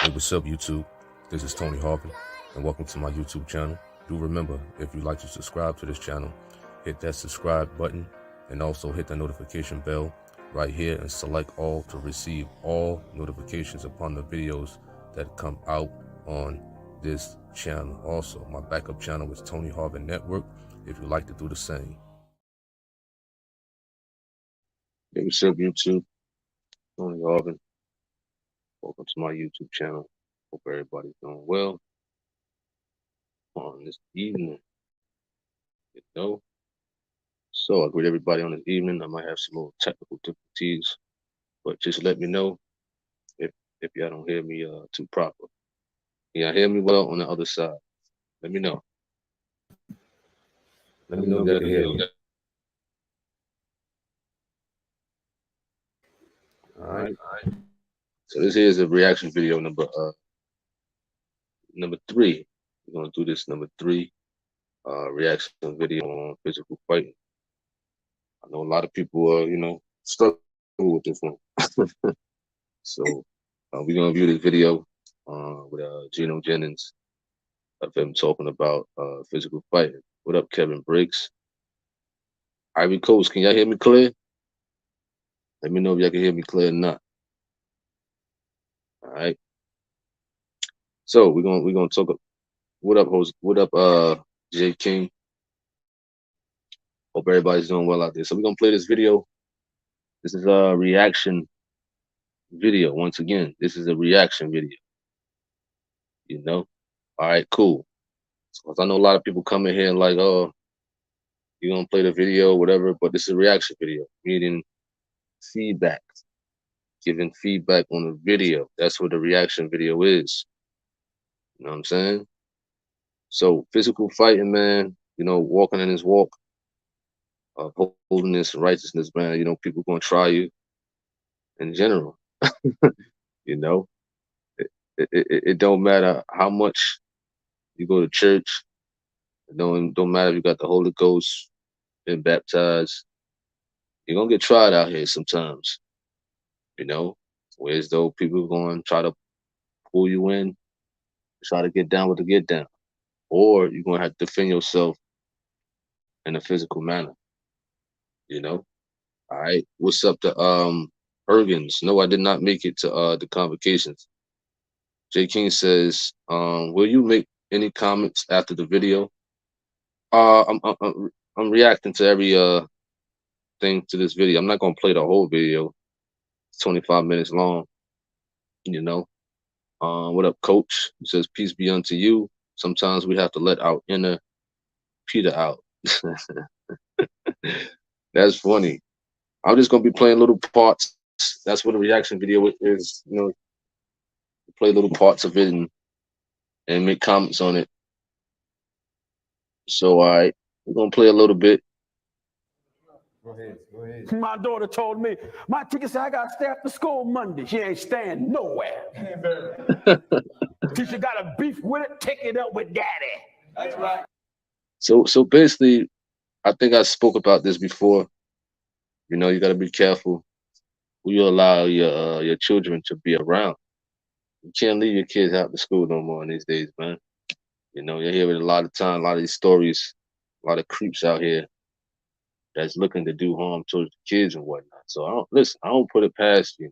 Hey, what's up, YouTube? This is Tony Harvin, and welcome to my YouTube channel. Do remember, if you'd like to subscribe to this channel, hit that subscribe button and also hit the notification bell right here and select all to receive all notifications upon the videos that come out on this channel. Also, my backup channel is Tony Harvin Network if you'd like to do the same. Hey, what's up, YouTube? Tony Harvin. Welcome to my YouTube channel. Hope everybody's doing well on this evening. So I greet everybody on this evening. I might have some little technical difficulties, but just let me know if y'all don't hear me too proper. Y'all hear me well on the other side? Let me know. Let me know if y'all can hear me. All right. So this here is a reaction video number 3. We're gonna do this number 3 reaction video on physical fighting. I know a lot of people struggle with this one. So we're gonna view this video with Gino Jennings of him talking about physical fighting. What up, Kevin Briggs? Ivy Coast, can y'all hear me clear? Let me know if y'all can hear me clear or not. All right. So we're gonna talk. What up, host? What up, J King? Hope everybody's doing well out there. So we're gonna play this video. This is a reaction video. Once again, this is a reaction video. All right, cool. So I know a lot of people come in here and like, oh, you're gonna play the video, whatever, but this is a reaction video, meaning feedback, giving feedback on the video. That's what the reaction video is. You know what I'm saying? So physical fighting, man, walking in his walk, holiness and righteousness, man, people gonna try you in general. It don't matter how much you go to church. It don't matter if you got the Holy Ghost, been baptized. You're gonna get tried out here sometimes. Whereas though people going to try to pull you in, try to get down with the get down, or you're gonna have to defend yourself in a physical manner. All right. What's up to Ergens? No, I did not make it to the convocations. J King says, will you make any comments after the video? I'm reacting to every thing to this video. I'm not gonna play the whole video. It's 25 minutes long. What up, Coach? He says, peace be unto you. Sometimes we have to let our inner Peter out. That's funny. I'm just gonna be playing little parts. That's what a reaction video is. Play little parts of it and make comments on it. So, all right, we're gonna play a little bit. Go ahead. My daughter told me, my teacher said I gotta stay after school Monday. She ain't staying nowhere. Teacher got a beef with it, take it up with daddy. That's right. So basically, I think I spoke about this before. You gotta be careful who you allow your children to be around. You can't leave your kids out to school no more in these days, man. You hear it a lot of time, a lot of these stories, a lot of creeps out here that's looking to do harm to the kids and whatnot. So I don't put it past you.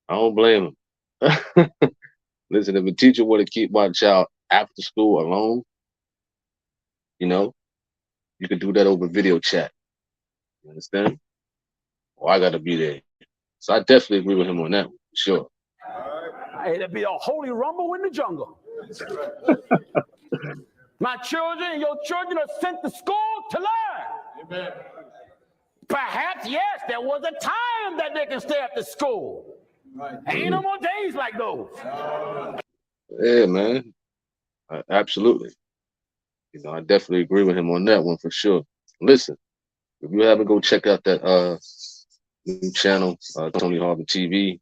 I don't blame them. Listen, if a teacher were to keep my child after school alone, you could do that over video chat. You understand? Or I gotta be there. So I definitely agree with him on that one, for sure. It'll be a holy rumble in the jungle. My children and your children are sent to school to learn. Amen. Perhaps, yes, there was a time that they can stay after school. Right. Ain't no more days like those. Yeah, man. Absolutely. I definitely agree with him on that one for sure. Listen, if you haven't, go check out that new channel, Tony Harvin TV.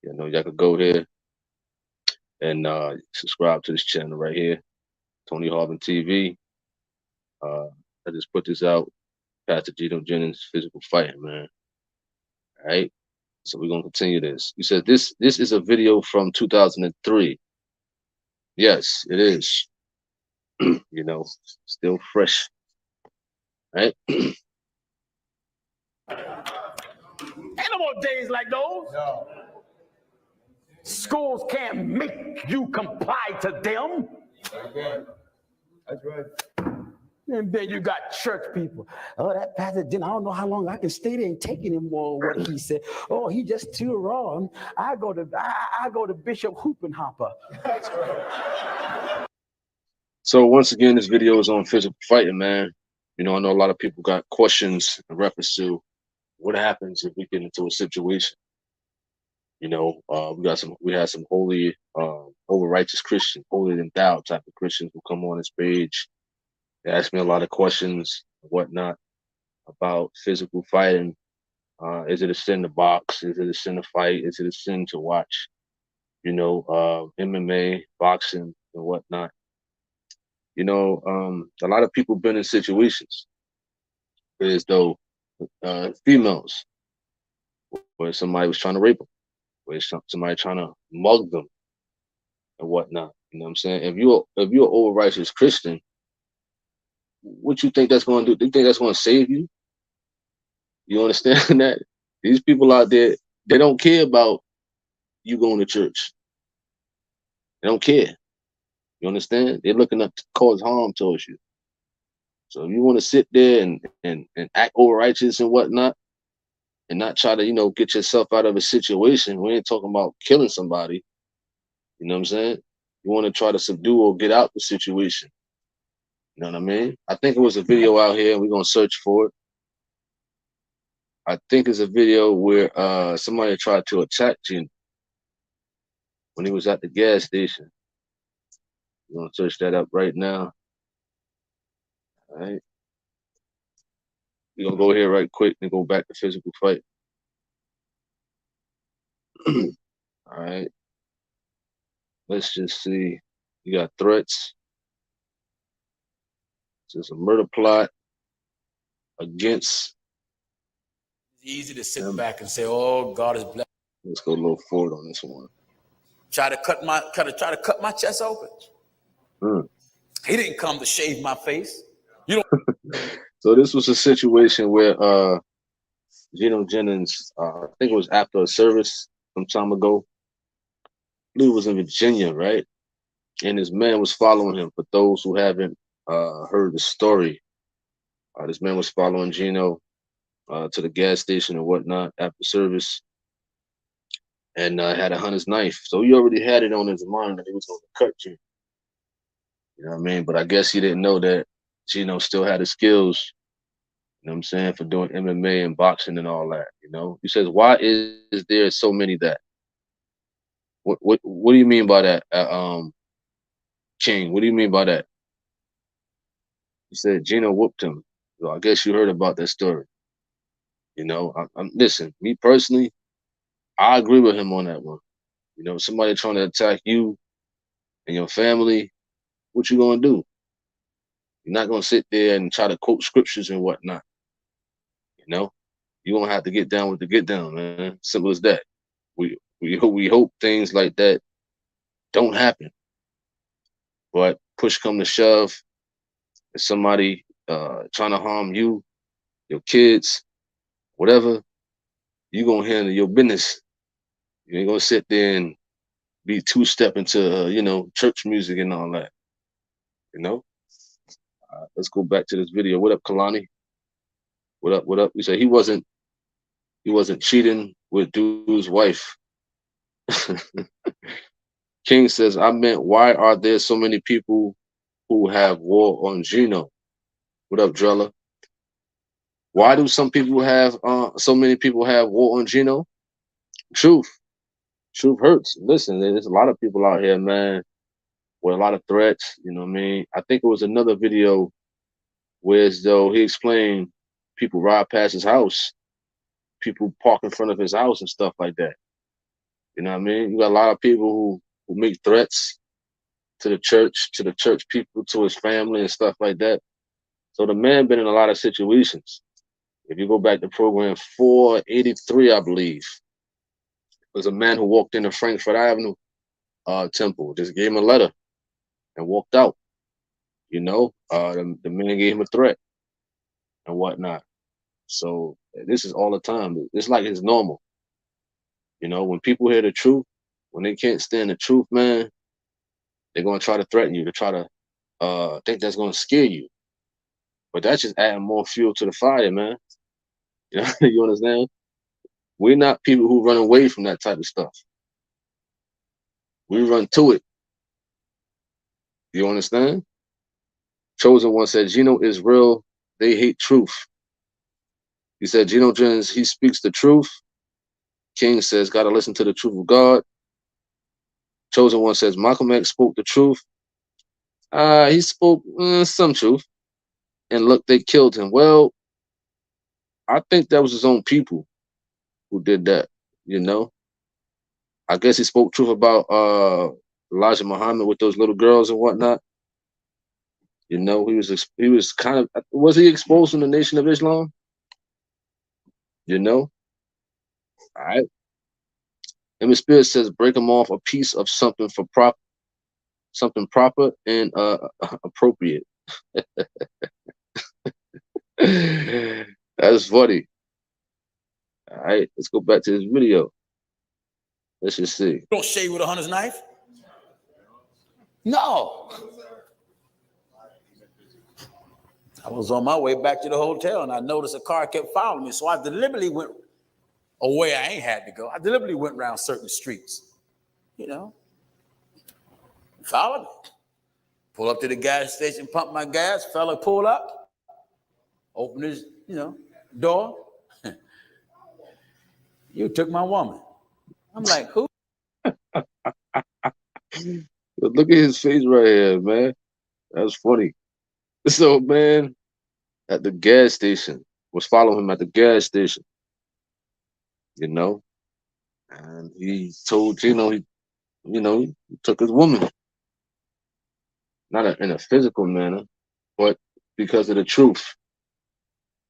Y'all could go there and subscribe to this channel right here, Tony Harvin TV. I just put this out, Pastor Gino Jennings, physical fighting, man. All right. So we're gonna continue this. You said this is a video from 2003. Yes, it is. You know, still fresh, right? Ain't no more days like those. No. Schools can't make you comply to them. That's right. And then you got church people. Oh, that pastor didn't. I don't know how long I can stay there and take anymore what he said. Oh, he just too wrong. I go to Bishop Hoopenhopper. That's right. So once again, this video is on physical fighting, man. You know, I know a lot of people got questions in reference to what happens if we get into a situation. You know, we had some holy, over righteous Christians, holier than thou type of Christians who come on this page. They ask me a lot of questions and whatnot about physical fighting. Is it a sin to box? Is it a sin to fight? Is it a sin to watch, you know, MMA, boxing, and whatnot? You know, a lot of people been in situations as though females, where somebody was trying to rape them, where somebody trying to mug them and whatnot. You know what I'm saying? If you're over righteous Christian, what you think that's going to do? Do you think that's going to save you? You understand that? These people out there, they don't care about you going to church. They don't care. You understand? They're looking up to cause harm towards you. So if you want to sit there and act over righteous and whatnot, and not try to, you know, get yourself out of a situation, we ain't talking about killing somebody. You know what I'm saying? You want to try to subdue or get out the situation. You know what I mean? I think it was a video out here, and we're gonna search for it. I think it's a video where somebody tried to attack Gino when he was at the gas station. We're gonna search that up right now. All right. We're gonna go here right quick and go back to physical fight. All right. Let's just see. You got threats. It's a murder plot against. It's easy to sit back and say, "Oh, God is blessed." Let's go a little forward on this one. Try to cut my chest open. He didn't come to shave my face. You don't. So this was a situation where Gino Jennings, I think it was after a service some time ago. I believe it was in Virginia, right? And his man was following him. For those who haven't heard the story, this man was following Gino to the gas station and whatnot after service, and had a hunter's knife. So he already had it on his mind that he was going to cut you. You know what I mean? But I guess he didn't know that Gino still had the skills, you know what I'm saying, for doing MMA and boxing and all that. You know, he says, "Why is there so many that?" What do you mean by that, King? What do you mean by that? He said Gino whooped him. So I guess you heard about that story. You know, listen. Me personally, I agree with him on that one. You know, somebody trying to attack you and your family, what you gonna do? You're not gonna sit there and try to quote scriptures and whatnot. You know, you're gonna have to get down with the get down, man. Simple as that. We hope things like that don't happen. But push come to shove, if somebody trying to harm you, your kids, whatever, you gonna handle your business. You ain't gonna sit there and be two-step into you know, church music and all that. You know. Let's go back to this video. What up, Kalani? What up? What up? You say he wasn't cheating with dude's wife. King says, I meant, why are there so many people who have war on Gino? What up, Drella? Why do some people have so many people have war on Gino? Truth hurts. Listen, there's a lot of people out here, man, with a lot of threats. You know what I mean? I think it was another video where, as though he explained, people ride past his house, people park in front of his house and stuff like that. You know what I mean? You got a lot of people who make threats to the church people, to his family and stuff like that. So the man been in a lot of situations. If you go back to program 483, I believe, was a man who walked into Frankfurt Avenue temple, just gave him a letter and walked out. You know, the man gave him a threat and whatnot. So this is all the time. It's like it's normal. You know, when people hear the truth, when they can't stand the truth, man, they're gonna try to threaten you. To try to think that's gonna scare you. But that's just adding more fuel to the fire, man. You know, you understand? We're not people who run away from that type of stuff. We run to it. You understand? Chosen One said, Gino is real. They hate truth. He said, Gino Jennings, he speaks the truth. King says, gotta listen to the truth of God. Chosen One says, Malcolm X spoke the truth. He spoke some truth. And look, they killed him. Well, I think that was his own people who did that, you know? I guess he spoke truth about Elijah Muhammad with those little girls and whatnot. You know, he was kind of, was he exposing the Nation of Islam? You know? All right. And the Spirit says, break them off a piece of something for something proper and appropriate. That's funny. All right, let's go back to this video. Let's just see. You don't shave with a hunter's knife? No. I was on my way back to the hotel and I noticed a car kept following me. So I deliberately went away I ain't had to go. I deliberately went around certain streets. You know, followed me. Pull up to the gas station, pump my gas. Fella pull up, open his, door. You took my woman. I'm like, who? But look at his face right here, man. That's funny. So, man, at the gas station, was following him at the gas station, you know, and he told Gino he took his woman, not in a physical manner, but because of the truth.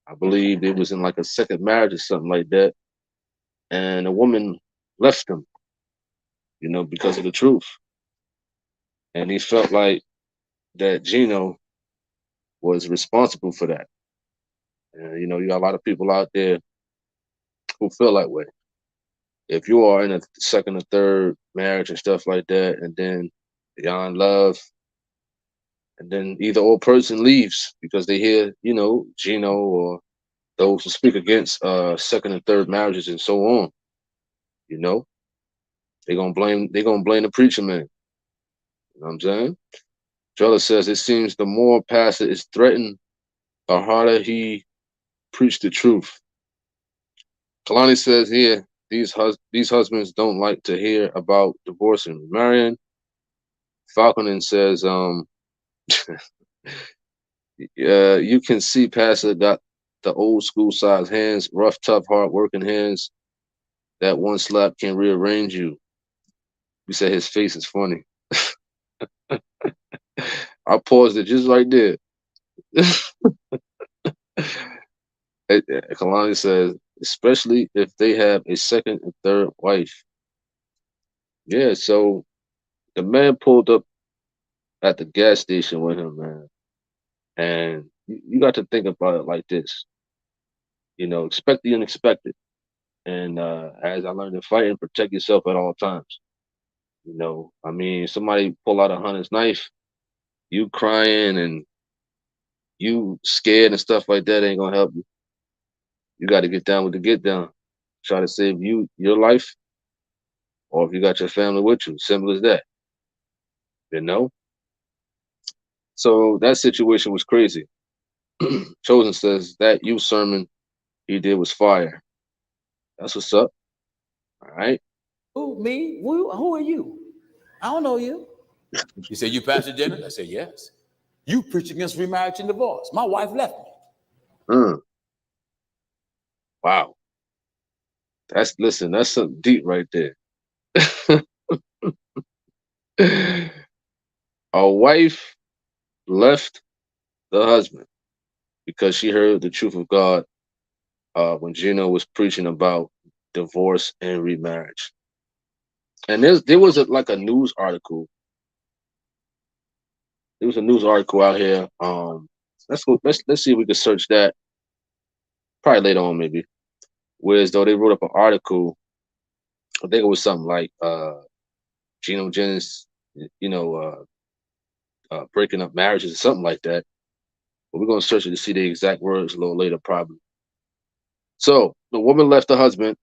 I believe it was in like a second marriage or something like that, and a woman left him, because of the truth, and he felt like that Gino was responsible for that. And you got a lot of people out there who feel that way. If you are in a second or third marriage and stuff like that, and then you're in love, and then either old person leaves because they hear, Gino or those who speak against second and third marriages and so on, you know, they're gonna blame the preacher man. You know what I'm saying? Trella says it seems the more pastor is threatened, the harder he preached the truth. Kalani says here, these husbands don't like to hear about divorce and remarrying. Falconen says, you can see Pastor got the old school size hands, rough, tough, hard working hands. That one slap can rearrange you. You said his face is funny. I paused it just right there. Kalani says, especially if they have a second and third wife. Yeah, so the man pulled up at the gas station with him, man. And you got to think about it like this. Expect the unexpected. And as I learned in fighting, protect yourself at all times. I mean, somebody pull out a hunter's knife, you crying and you scared and stuff like that ain't gonna help you. You got to get down with the get down. Try to save your life, or if you got your family with you. Simple as that. You know. So that situation was crazy. Chosen says that you sermon he did was fire. That's what's up. All right. Who, me? Who are you? I don't know you. You said, you Pastor Jennings? I said, yes. You preach against remarriage and divorce. My wife left me. Wow. That's something deep right there. A wife left the husband because she heard the truth of God when Gino was preaching about divorce and remarriage. And there was like a news article. There was a news article out here. Let's go. Let's see if we can search that. Probably later on, maybe. Whereas though they wrote up an article, I think it was something like Gino Jennings, you know, breaking up marriages or something like that. But we're gonna search it to see the exact words a little later, probably. So the woman left her husband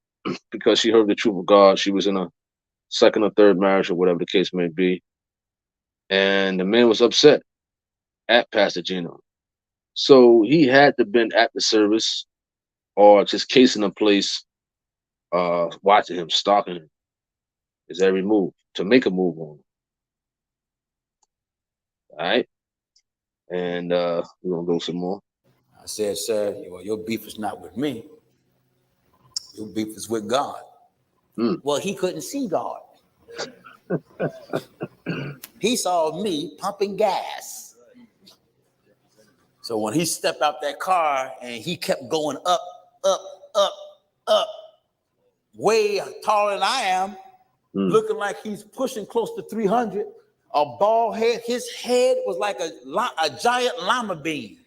because she heard the truth of God. She was in a second or third marriage or whatever the case may be, and the man was upset at Pastor Gino. So he had to been at the service or just casing the place, watching him, stalking him, his every move to make a move on him. All right, and we're gonna go some more. I said, sir, well, your beef is not with me. Your beef is with God. Well, he couldn't see God. He saw me pumping gas. So when he stepped out that car and he kept going up, up, up, up, way taller than I am, looking like he's pushing close to 300, a bald head. His head was like a giant llama bean.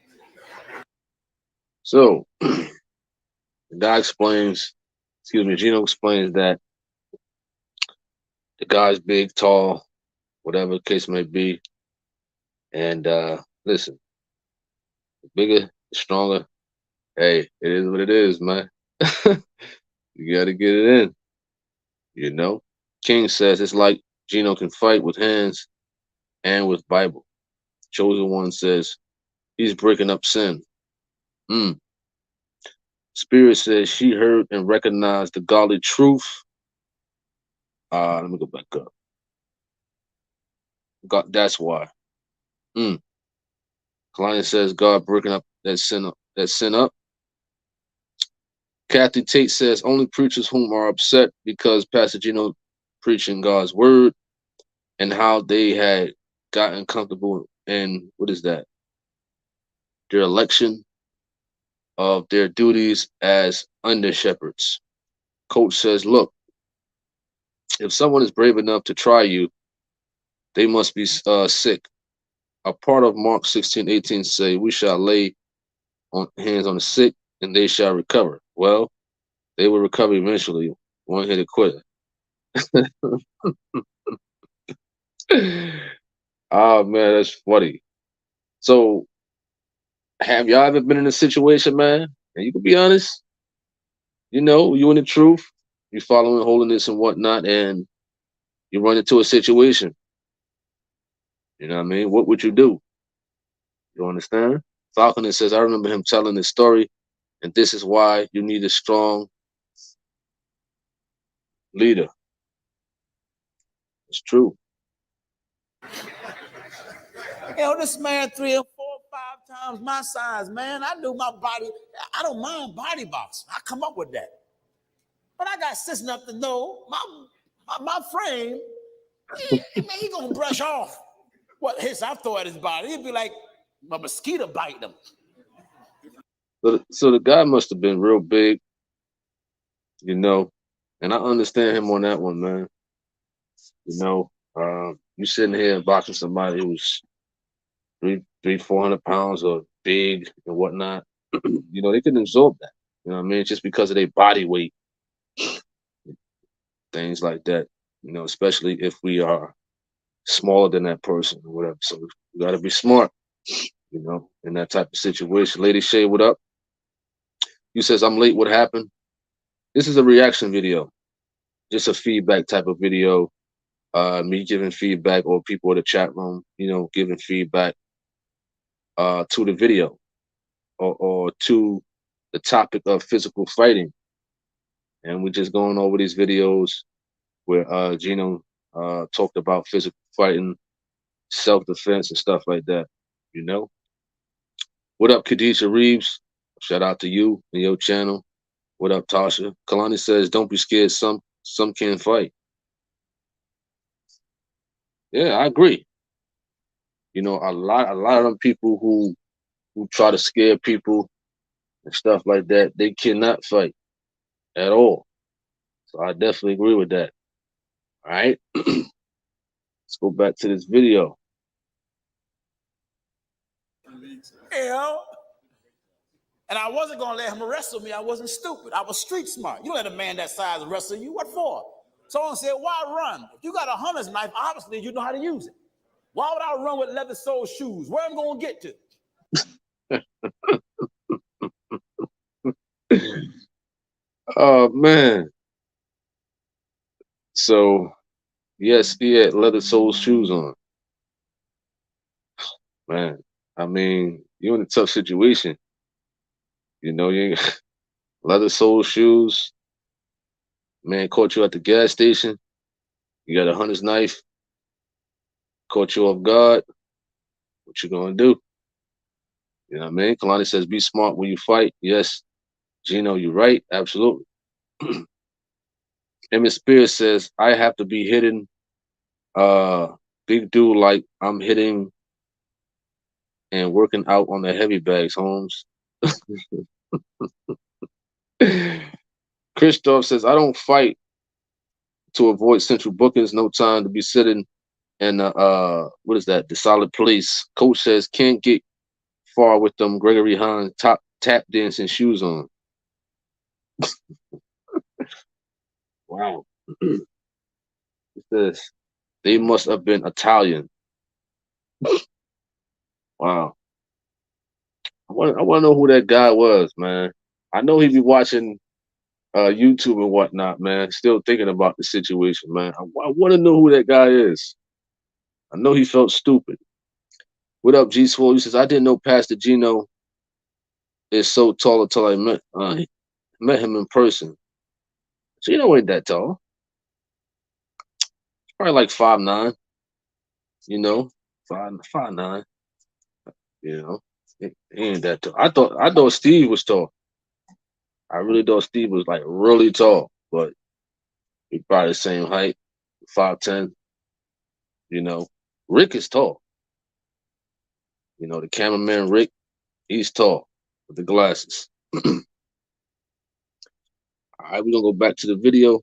So the guy explains, Gino explains that the guy's big, tall, whatever the case may be. And listen, the bigger, the stronger. Hey, it is what it is, man. You gotta get it in. You know? King says it's like Gino can fight with hands and with Bible. Chosen one says he's breaking up sin. Spirit says she heard and recognized the godly truth. Let me go back up. God, that's why. Client says God breaking up that sin up. Kathy Tate says only preachers whom are upset because Pastor Gino preaching God's word and how they had gotten comfortable in what is that? Their election of their duties as under shepherds. Coach says, look, if someone is brave enough to try you, they must be sick. A part of Mark 16:18 say, we shall lay on hands on the sick and they shall recover. Well, they will recover eventually. One hit quitter. Oh man, that's funny. So, have y'all ever been in a situation, man? And you can be honest. You know, you in the truth. You following holiness and whatnot, and you run into a situation. You know what I mean? What would you do? You understand? Falconer says, I remember him telling this story, and this is why you need a strong leader. It's true. This man 3 or 4 or 5 times my size, man. I do my body. I don't mind body boxing. I come up with that. But I got sense enough to know my frame, he gonna brush off what hits I throw at his body. It'd be like a mosquito biting him. So the guy must have been real big, you know, and I understand him on that one, man. You know, you sitting here boxing somebody who's 400 pounds or big and whatnot. You know, they can absorb that. You know what I mean? Just because of their body weight, things like that. You know, especially if we are smaller than that person or whatever. So you got to be smart. You know, in that type of situation. Lady Shay, what up? You says I'm late. What happened? This is a reaction video, just a feedback type of video. Me giving feedback or people in the chat room, you know, giving feedback to the video or to the topic of physical fighting. And we're just going over these videos where Gino talked about physical fighting, self-defense and stuff like that, you know. What up, Khadijah Reeves? Shout out to you and your channel. What up, Tasha? Kalani says, don't be scared, some can't fight. Yeah, I agree. You know, a lot of them people who try to scare people and stuff like that, they cannot fight at all. So I definitely agree with that. All right. Let's go back to this video. Yeah. And I wasn't going to let him wrestle me. I wasn't stupid. I was street smart. You let a man that size wrestle you. What for? Someone said, why run? If you got a hunter's knife, obviously you know how to use it. Why would I run with leather sole shoes? Where am I going to get to? Oh, man. So, yes, he had leather sole shoes on. Man, I mean, you're in a tough situation. You know, you ain't leather sole shoes. Man caught you at the gas station. You got a hunter's knife. Caught you off guard. What you gonna do? You know what I mean? Kalani says, be smart when you fight. Yes. Gino, you're right. Absolutely. Emmett Spears says, I have to be hitting big dude like I'm hitting and working out on the heavy bags, Holmes. Christoph says, I don't fight to avoid central bookings. No time to be sitting in what is that? The solid place. Coach says, can't get far with them Gregory Hines top tap dancing shoes on. Wow. It says, they must have been Italian. Wow. I want to know who that guy was, man. I know he be watching YouTube and whatnot, man. Still thinking about the situation, man. I want to know who that guy is. I know he felt stupid. What up, G Swole? He says, I didn't know Pastor Gino is so tall until I met him in person. Gino ain't that tall. Probably like 5'9", you know, 5'9", you know. He ain't that tall. I thought Steve was tall. I really thought Steve was like really tall, but he probably the same height, 5'10", you know. Rick is tall. You know, the cameraman Rick, he's tall with the glasses. All right, we're gonna go back to the video.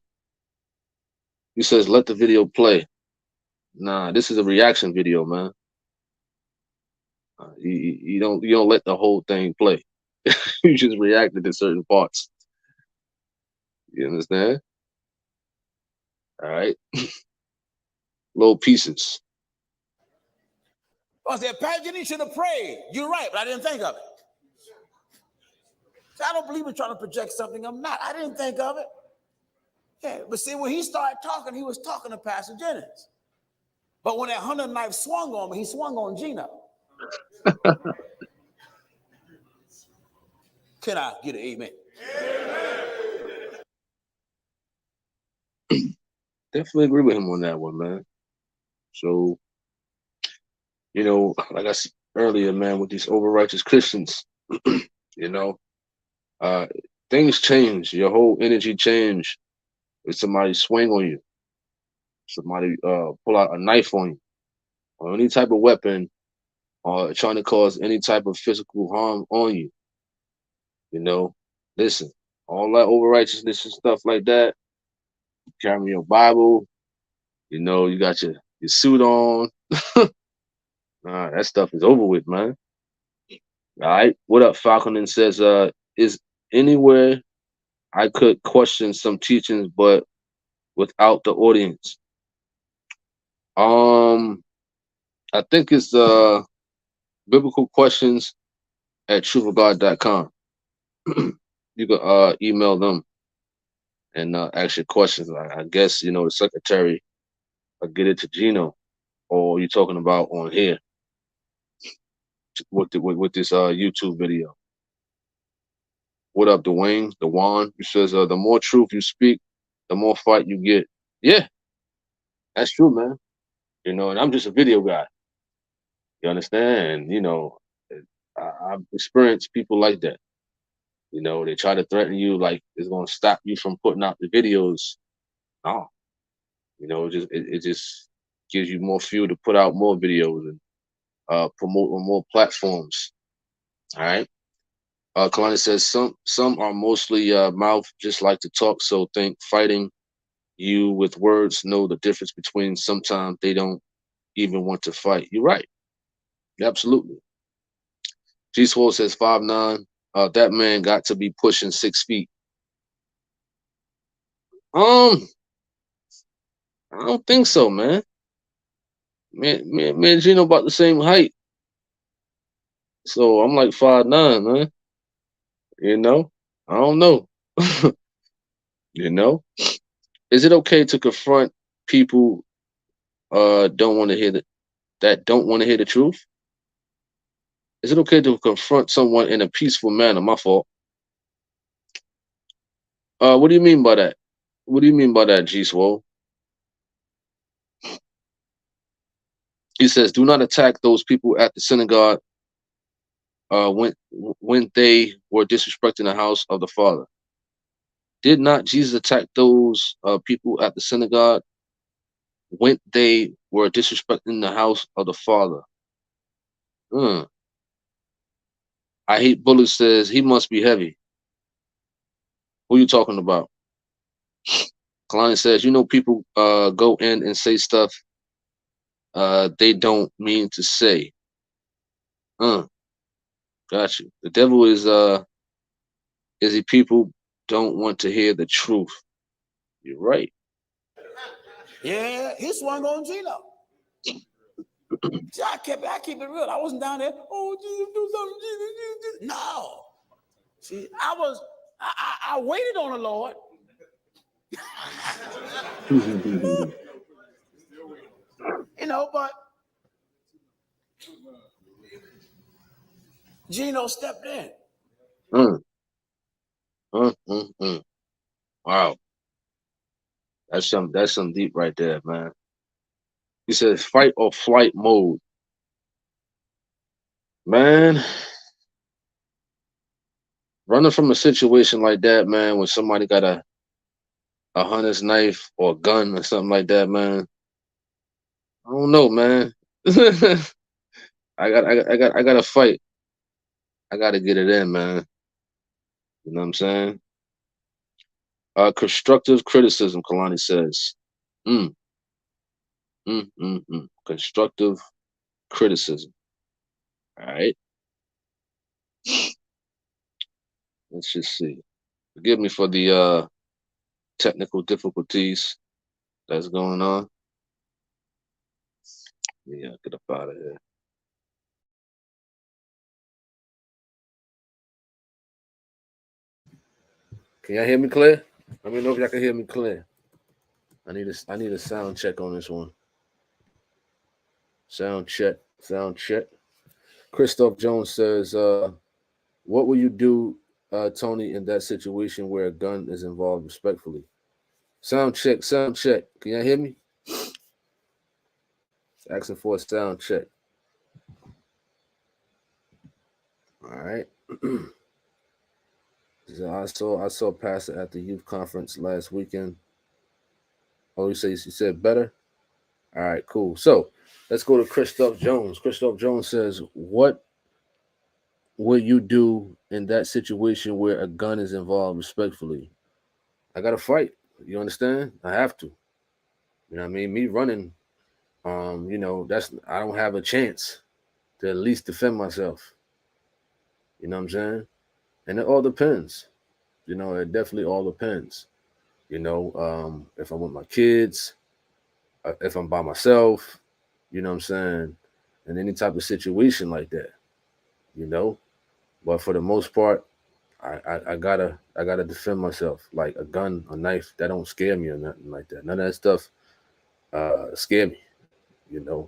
He says, let the video play. Nah, this is a reaction video, man. You don't let the whole thing play. You just reacted to certain parts. You understand? All right. Little pieces. I said, Pastor, you should have prayed. You're right, but I didn't think of it. So I don't believe in trying to project something I'm not. I didn't think of it. Yeah, but see, when he started talking, he was talking to Pastor Jennings. But when that hunter knife swung on me, he swung on Gino. Can I get an amen? Definitely agree with him on that one, man. So, you know, like I said earlier, man, with these over righteous Christians, you know, uh, things change. Your whole energy change if somebody swing on you, somebody pull out a knife on you, or any type of weapon, or trying to cause any type of physical harm on you. You know, listen, all that over righteousness and stuff like that. Carrying your Bible, you know, you got your suit on. That stuff is over with, man. All right. What up, Falconin says, is anywhere I could question some teachings, but without the audience? I think it's biblical questions at truthofgod.com. You can email them and ask your questions. I guess, you know, the secretary will get it to Gino, or you're talking about on here with this YouTube video. What up, Dwayne? Dewan? He says, the more truth you speak, the more fight you get. Yeah, that's true, man. You know, and I'm just a video guy. You understand? And, you know, I've experienced people like that. You know, they try to threaten you like it's going to stop you from putting out the videos. No, you know, it just gives you more fuel to put out more videos and promote on more platforms. All right. Kalani says some are mostly mouth, just like to talk. So think fighting. You with words know the difference between sometimes they don't even want to fight. You're right. Absolutely. G Swole says 5'9". That man got to be pushing 6 feet. Um, I don't think so, man. Me and Gino about the same height. So I'm like 5'9", man. You know? I don't know. you know? Is it okay to confront people don't want to hear that don't want to hear the truth? Is it okay to confront someone in a peaceful manner? My fault. What do you mean by that? What do you mean by that, G Swole? He says, "Do not attack those people at the synagogue when they were disrespecting the house of the Father." Did not Jesus attack those people at the synagogue when they were disrespecting the house of the Father? Hmm. I hate bullets says he must be heavy. Who you talking about? Kalani says, people go in and say stuff they don't mean to say. Got you. The devil is he people don't want to hear the truth. You're right. Yeah, he swung on Gino. See, I keep it real. I wasn't down there. Oh, Jesus, do something, Jesus. No. See, I waited on the Lord. But Gino stepped in. mm, mm. Wow. That's some deep right there, man. He says fight or flight mode. Man, running from a situation like that, man, when somebody got a hunter's knife or a gun or something like that, man. I don't know, man. I got to fight. I got to get it in, man. You know what I'm saying? Constructive criticism, Kalani says. Mm, Constructive criticism. All right. Let's just see. Forgive me for the technical difficulties that's going on. Yeah, get up out of here. Can y'all hear me clear? Let me know if y'all can hear me clear. I need a sound check on this one. Sound check. Sound check. Christoph Jones says, what will you do, Tony, in that situation where a gun is involved respectfully? Sound check, sound check. Can y'all hear me? Asking for a sound check. All right. So I saw Pastor at the youth conference last weekend. Oh, you said better? All right, cool. So let's go to Christoph Jones. Christoph Jones says, what will you do in that situation where a gun is involved respectfully? I gotta fight. You understand? I have to. You know what I mean? Me running, that's I don't have a chance to at least defend myself. You know what I'm saying? And it all depends. It definitely all depends. If I'm with my kids, if I'm by myself, you know what I'm saying? In any type of situation like that, you know. But for the most part, I gotta defend myself. Like a gun, a knife, that don't scare me or nothing like that. None of that stuff scare me,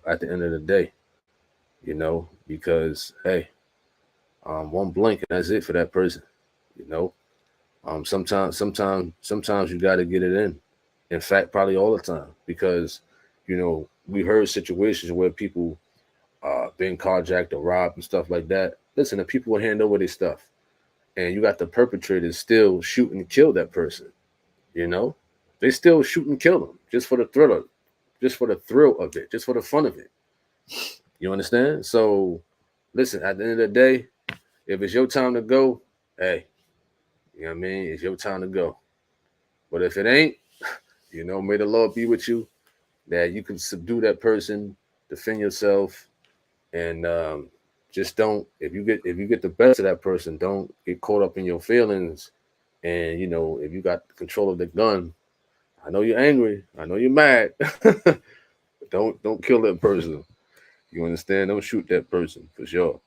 at the end of the day, because hey, one blink and that's it for that person, you know. Sometimes you gotta get it in. In fact, probably all the time, because we heard situations where people been carjacked or robbed and stuff like that. Listen, the people will hand over their stuff, and you got the perpetrators still shoot and kill that person. You know, they still shoot and kill them just for the thrill of it, just for the fun of it. You understand? So, listen, at the end of the day, if it's your time to go, hey, you know what I mean? It's your time to go. But if it ain't, You know, may the Lord be with you, that you can subdue that person, defend yourself, and just don't. If you get the best of that person, don't get caught up in your feelings. And you know, if you got control of the gun, I know you're angry, I know you're mad, but don't kill that person. You understand? Don't shoot that person for sure.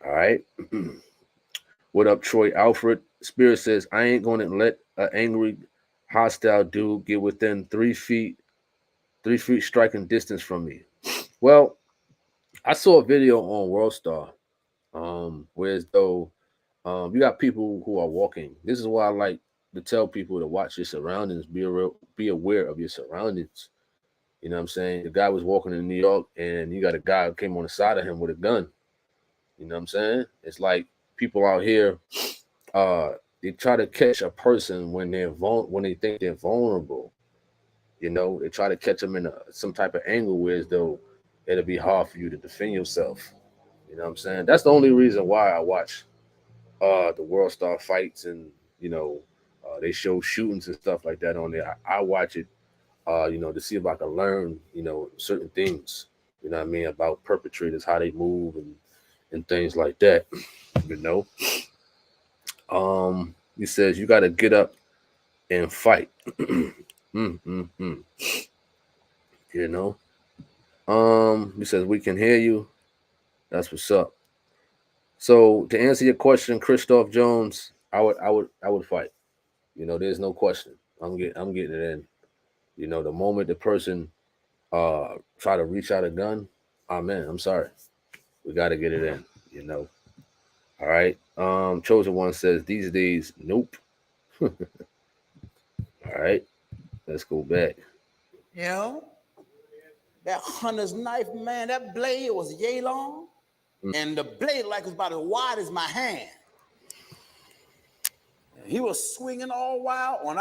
All right. What up, Troy Alfred? Spirit says, I ain't gonna let an angry, hostile dude get within 3 feet, 3 feet striking distance from me. Well, I saw a video on World Star, where as though you got people who are walking. This is why I like to tell people to watch your surroundings, be aware of your surroundings. You know what I'm saying? The guy was walking in New York, and you got a guy who came on the side of him with a gun. You know what I'm saying? It's like people out here, uh, they try to catch a person when when they think they're vulnerable. You know, they try to catch them in some type of angle where as though it'll be hard for you to defend yourself. You know what I'm saying? That's the only reason why I watch the World Star fights, and you know, they show shootings and stuff like that on there. I watch it, you know, to see if I can learn, you know, certain things. You know what I mean, about perpetrators, how they move, and things like that. You know, he says you got to get up and fight. Mm. You know, he says we can hear you. That's what's up. So to answer your question, Christoph Jones, I would fight. You know, there's no question. I'm getting it in. You know, the moment the person try to reach out a gun, man, I'm sorry. We gotta get it in, you know. All right. Chosen One says these days, nope. All right, let's go back. You know, that hunter's knife, man, that blade was yay long, and the blade like was about as wide as my hand. He was swinging all wild. When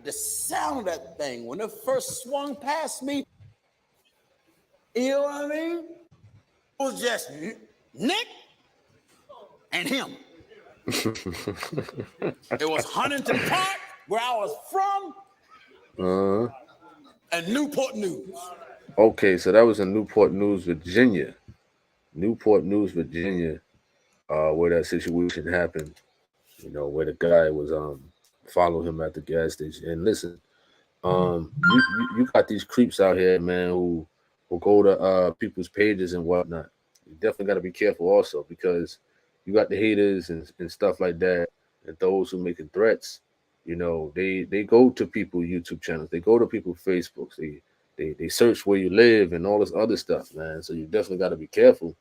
the sound of that thing, when it first swung past me, you know what I mean? It was just Nick and him. It was Huntington Park, where I was from, and Newport News. Okay, so that was in Newport News, Virginia. Newport News, Virginia, where that situation happened. You know, where the guy was following him at the gas station. And listen, you got these creeps out here, man, who will go to people's pages and whatnot. You definitely got to be careful also, because you got the haters and stuff like that, and those who making threats. You know, they go to people YouTube channels, they go to people Facebooks, they search where you live and all this other stuff, man. So you definitely got to be careful.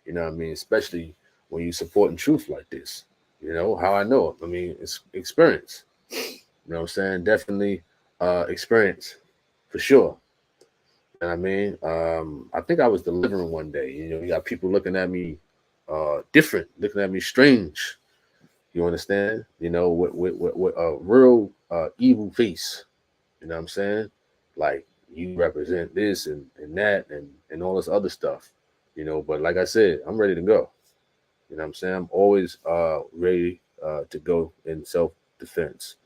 You know what I mean? Especially when you supporting truth like this. You know how I know it. I mean, it's experience. You know what I'm saying? Definitely experience for sure. And I mean, I think I was delivering one day. You know, you got people looking at me different, looking at me strange. You understand? You know, with a real evil face. You know what I'm saying? Like you represent this and that and all this other stuff. You know, but like I said, I'm ready to go. You know what I'm saying? I'm always ready to go in self defense.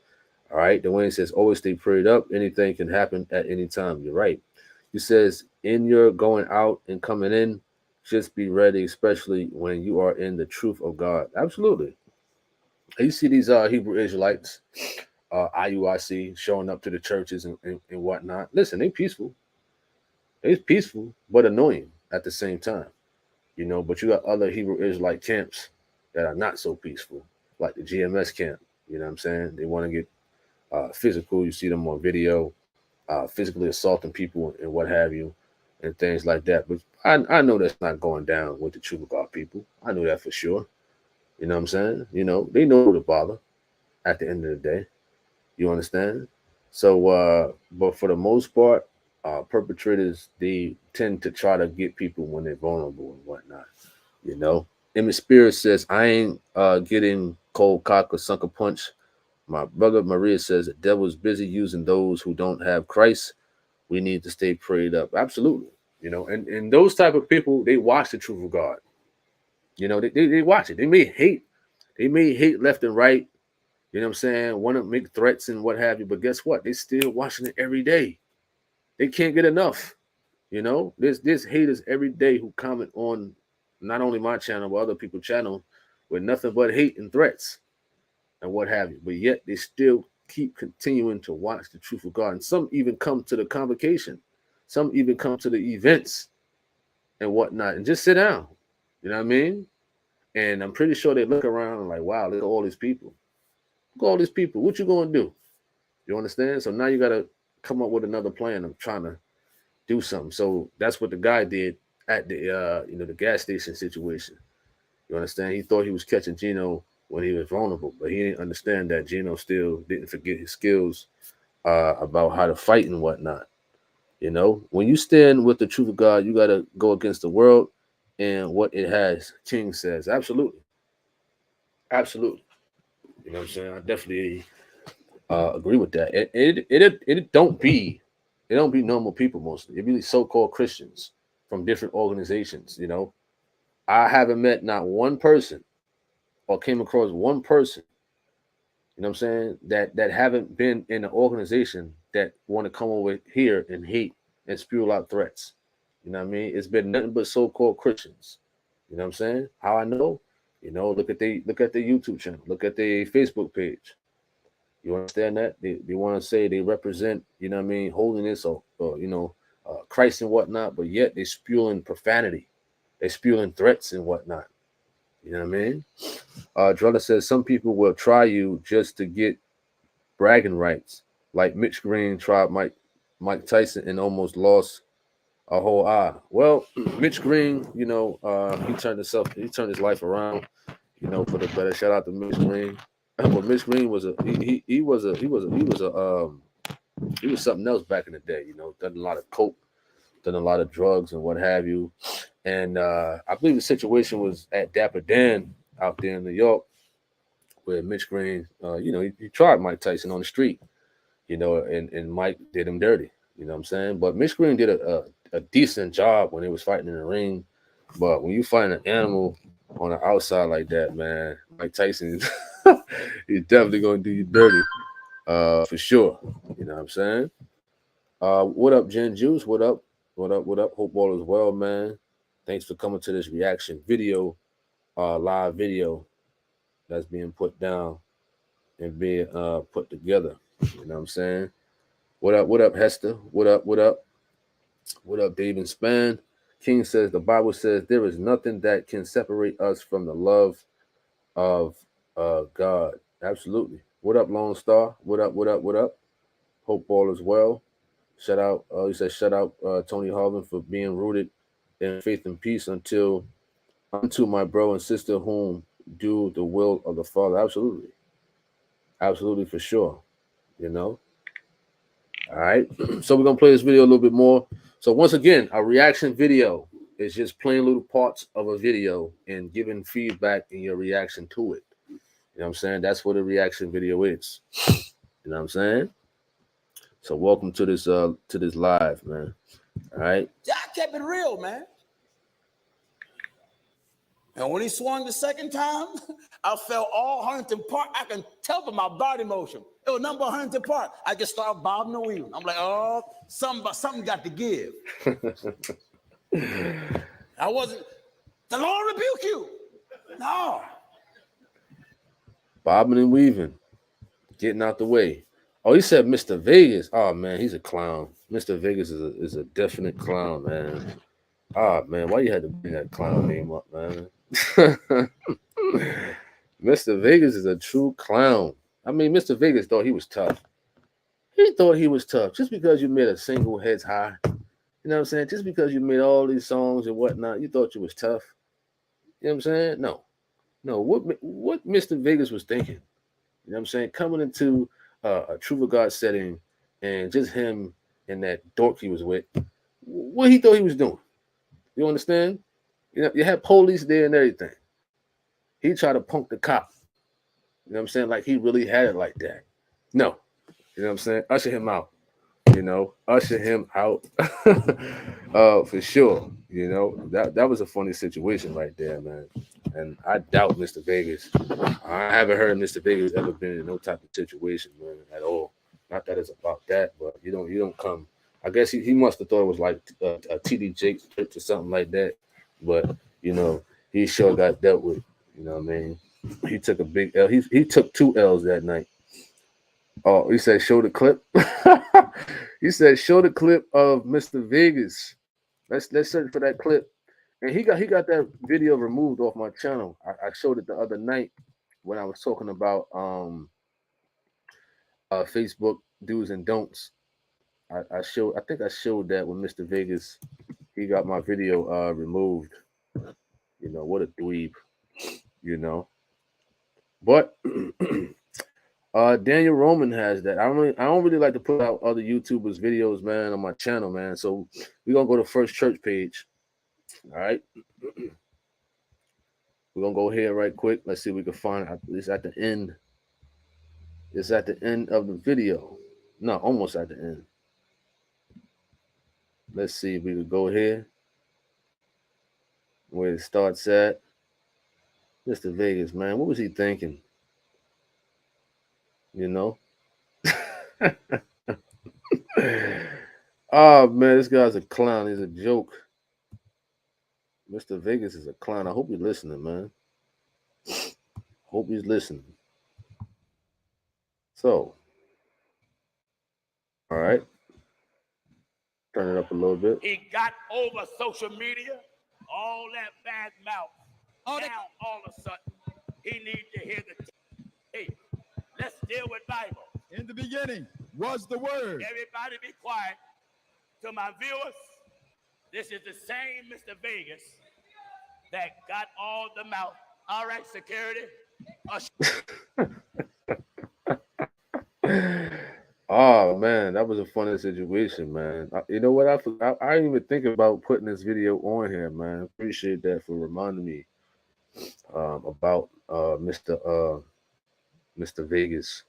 All right. Dwayne says, always stay prayed up. Anything can happen at any time. You're right. He says, in your going out and coming in, just be ready, especially when you are in the truth of God. Absolutely. You see these Hebrew Israelites, IUIC, showing up to the churches and whatnot. Listen, they peaceful. They peaceful, but annoying at the same time. You know, but you got other Hebrew Israelite camps that are not so peaceful, like the GMS camp. You know what I'm saying? They want to get physical. You see them on video, physically assaulting people and what have you, and things like that. But I know that's not going down with the truth about people. I know that for sure. You know what I'm saying? You know, they know who to bother at the end of the day. You understand? So, but for the most part, perpetrators, they tend to try to get people when they're vulnerable and whatnot. You know, Emmett Spears says, I ain't getting cold cock or sucker punch. My brother Maria says, the devil's busy using those who don't have Christ. We need to stay prayed up. Absolutely. You know, and those type of people, they watch the truth of God. You know, they watch it. They may hate left and right. You know what I'm saying? Want to make threats and what have you, but guess what? They still watching it every day. They can't get enough. You know, there's haters every day who comment on not only my channel but other people's channel with nothing but hate and threats and what have you. But yet they still keep continuing to watch the truth of God. And some even come to the convocation. Some even come to the events and whatnot and just sit down. You know what I mean? And I'm pretty sure they look around and like, wow, look at all these people. Look at all these people. What you gonna do? You understand? So now you gotta come up with another plan of trying to do something. So that's what the guy did at the the gas station situation. You understand? He thought he was catching Gino when he was vulnerable, but he didn't understand that Gino still didn't forget his skills about how to fight and whatnot. You know, when you stand with the truth of God, you gotta go against the world and what it has. King says, absolutely, absolutely. You know what I'm saying? I definitely agree with that. It don't be normal people mostly. It be so-called Christians from different organizations. You know, I haven't met not one person or came across one person. You know what I'm saying? That haven't been in an organization that want to come over here and hate and spew out threats. You know what I mean? It's been nothing but so-called Christians. You know what I'm saying? How I know? You know, look at the YouTube channel, look at the Facebook page. You understand that? They want to say they represent, you know what I mean, holiness or Christ and whatnot, but yet they spewing profanity. They spewing threats and whatnot. You know what I mean? Drella says some people will try you just to get bragging rights, like Mitch Green tried Mike Tyson and almost lost a whole eye. Well, Mitch Green, he turned his life around, for the better. Shout out to Mitch Green. But Mitch Green was he was something else back in the day. Done a lot of coke, done a lot of drugs and what have you. And I believe the situation was at Dapper Dan out there in New York, where Mitch Green, he tried Mike Tyson on the street, and Mike did him dirty. You know what I'm saying? But Mitch Green did a decent job when he was fighting in the ring. But when you fight an animal on the outside like that, man, Mike Tyson, he's definitely gonna do you dirty, for sure. You know what I'm saying? What up, Jen Juice? What up? What up? What up? Hope all is well, man. Thanks for coming to this reaction video, live video that's being put down and being put together. You know what I'm saying? What up? What up, Hester? What up? What up? What up, David Span? King says the Bible says there is nothing that can separate us from the love of God. Absolutely. What up, Lone Star? What up? What up? What up? Hope all is well. Shout out. He says shout out Tony Harvin for being rooted in faith and peace unto my bro and sister whom do the will of the Father. Absolutely. Absolutely, for sure. You know. All right. So we're gonna play this video a little bit more. So once again, a reaction video is just playing little parts of a video and giving feedback in your reaction to it. You know what I'm saying? That's what a reaction video is. You know what I'm saying? So welcome to this live, man. All right. Yeah, I kept it real, man. And when he swung the second time, I felt all Huntington Park. I can tell from my body motion. It was number Huntington Park. I just started bobbing and weaving. I'm like, oh, something got to give. I wasn't, the Lord rebuke you. No. Bobbing and weaving, getting out the way. Oh, he said Mr. Vegas. Oh man, he's a clown. Mr. Vegas is a definite clown, man. Ah man, why you had to bring that clown name up, man? Mr. Vegas is a true clown. I mean, Mr. Vegas thought he was tough. He thought he was tough just because you made a single Heads High. You know what I'm saying? Just because you made all these songs and whatnot, you thought you was tough. You know what I'm saying? No. What Mr. Vegas was thinking? You know what I'm saying? Coming into a Truth of God setting and just him and that dork he was with, what he thought he was doing. You understand? You know, you had police there and everything. He tried to punk the cop. You know what I'm saying? Like he really had it like that. No. You know what I'm saying? Usher him out. Usher him out. For sure. You know, that was a funny situation right there, man. And I doubt Mr. Vegas. I haven't heard Mr. Vegas ever been in no type of situation, man, at all. Not that it's about that, but you don't come. I guess he must have thought it was like a TD Jakes trip or something like that. But he sure got dealt with. You know what I mean? He took a big L. He took 2 L's that night. Oh, he said show the clip. He said show the clip of Mr. Vegas. Let's search for that clip. And he got that video removed off my channel. I showed it the other night when I was talking about Facebook do's and don'ts. I think I showed that when Mr. Vegas he got my video removed. What a dweeb, But Daniel Roman has that. I don't really like to put out other YouTubers' videos, man, on my channel, man. So we're gonna go to First Church page. All right. We're gonna go here right quick. Let's see if we can find it. It's at the end. It's at the end of the video. No, almost at the end. Let's see if we can go here. Where it starts at. Mr. Vegas, man. What was he thinking? Oh man, this guy's a clown. He's a joke. Mr. Vegas is a clown. I hope you're listening, man. Hope he's listening. So, all right. Turn it up a little bit. He got over social media, all that bad mouth. Now, all of a sudden, he needs to hear hey, let's deal with Bible. In the beginning was the Word. Everybody be quiet. To my viewers, this is the same Mr. Vegas that got all the mouth. All right, security. Oh man, that was a funny situation, man. You know what? I didn't even think about putting this video on here, man. Appreciate that for reminding me about Mr. Vegas.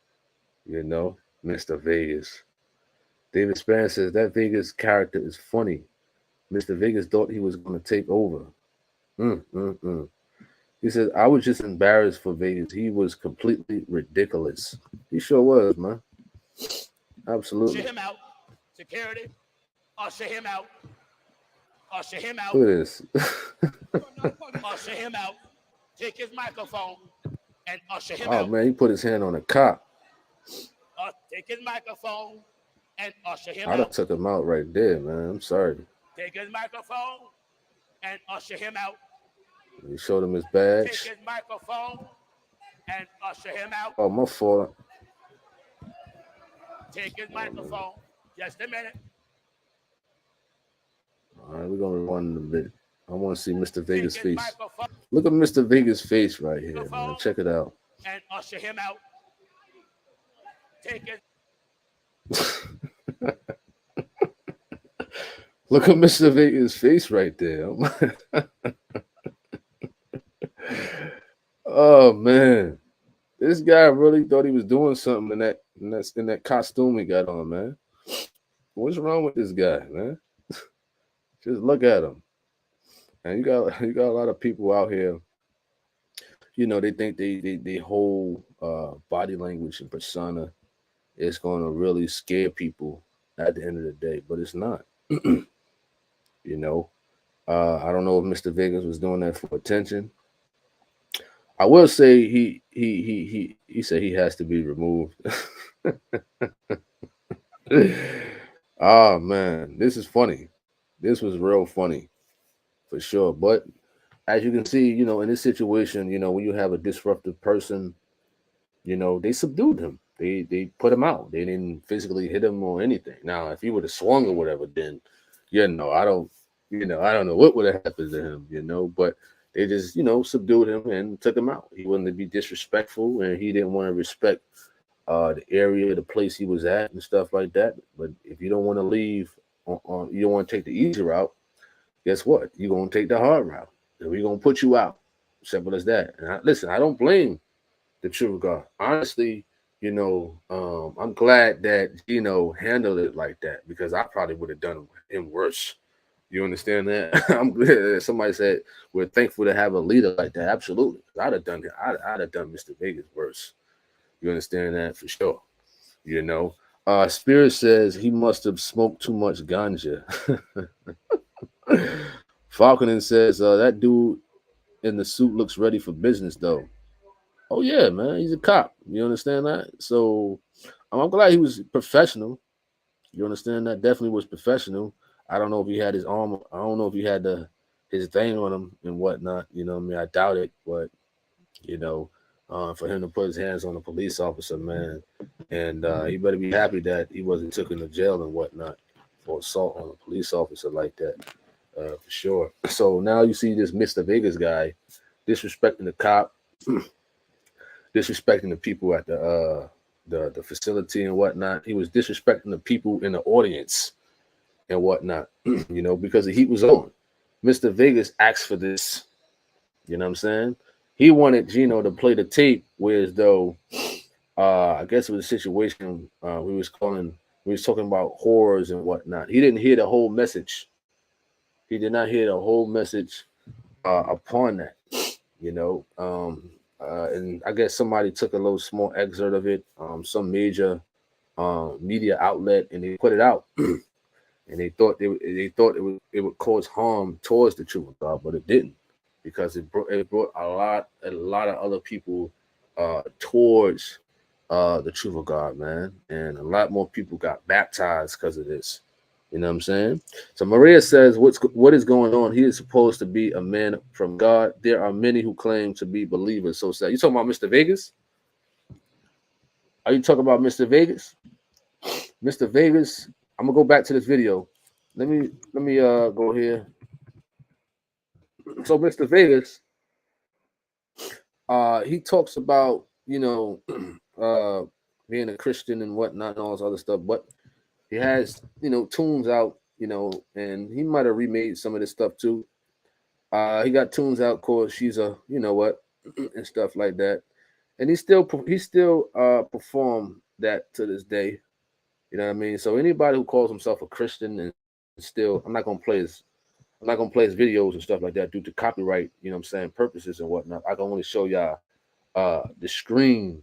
Mr. Vegas. David Span says that Vegas character is funny. Mr. Vegas thought he was going to take over. He said, I was just embarrassed for Vegas. He was completely ridiculous. He sure was, man. Absolutely. Usher him out. Security. Usher him out. Usher him out. Look at this. Usher him out. Take his microphone and usher him out. out. Oh, man, he put his hand on a cop. Take his microphone and usher him I'd have out. took him out right there, man. I'm sorry. Take his microphone and usher him out. He showed him his badge. Take his microphone and usher him out. Oh, my fault. Take his microphone. Just a minute. All right, we're going to rewind a bit. I want to see Mr. Vegas' face. Look at Mr. Vegas' face right here, man. Check it out. And usher him out. Take it. Look at Mr. Vegas' face right there. Oh man, this guy really thought he was doing something in that costume he got on, man. What's wrong with this guy, man? Just look at him. And you got a lot of people out here. They think they whole body language and persona is going to really scare people at the end of the day, but it's not. I don't know if Mr. Vegas was doing that for attention. I will say he said he has to be removed. Oh man, this is funny. This was real funny for sure. But as you can see, in this situation, when you have a disruptive person, they subdued him. They put him out. They didn't physically hit him or anything. Now, if he would have swung or whatever, then I don't know what would have happened to him, but they just, subdued him and took him out. He wanted to be disrespectful and he didn't want to respect the area, the place he was at and stuff like that. But if you don't want to leave, you don't want to take the easy route, guess what? You're going to take the hard route. And we're going to put you out. Simple as that. And I don't blame the True God. Honestly, I'm glad that Gino handled it like that because I probably would have done him worse. You understand that? I'm glad somebody said we're thankful to have a leader like that. Absolutely. I'd have done Mr. Vegas worse. You understand that for sure. You know. Spirit says he must have smoked too much ganja. Falconin says that dude in the suit looks ready for business though. Oh yeah, man, he's a cop. You understand that? So I'm glad he was professional. You understand that? Definitely was professional. I don't know if he had his arm. I don't know if he had his thing on him and whatnot. You know what I mean? I doubt it, but you know, for him to put his hands on a police officer, man, and he better be happy that he wasn't taken to jail and whatnot for assault on a police officer like that, for sure. So now you see this Mr. Vegas guy disrespecting the cop, disrespecting the people at the facility and whatnot. He was disrespecting the people in the audience and whatnot, you know, because the heat was on. Mr. Vegas asked for this. You know what I'm saying? He wanted Gino to play the tape, whereas though I guess it was a situation we was talking about horrors and whatnot. He didn't hear the whole message. He did not hear the whole message upon that, you know. And I guess somebody took a little small excerpt of it, some major media outlet, and they put it out. And they thought it would cause harm towards the truth of God, but it didn't, because it brought a lot of other people towards the truth of God, man, and a lot more people got baptized because of this. You know what I'm saying? So Maria says, what is going on? He is supposed to be a man from God. There are many who claim to be believers. So sad. You talking about Mr. Vegas? Are you talking about Mr. Vegas? Mr. Vegas, I'm gonna go back to this video. Let me go here. So Mr. Vegas, he talks about, you know, being a Christian and whatnot and all this other stuff, but he has, you know, tunes out, you know, and he might have remade some of this stuff too. He got tunes out called "She's a," you know what, and stuff like that, and he still perform that to this day. You know what I mean? So anybody who calls himself a Christian and still, I'm not gonna play his videos and stuff like that due to copyright, you know what I'm saying, purposes and whatnot. I can only show y'all the screen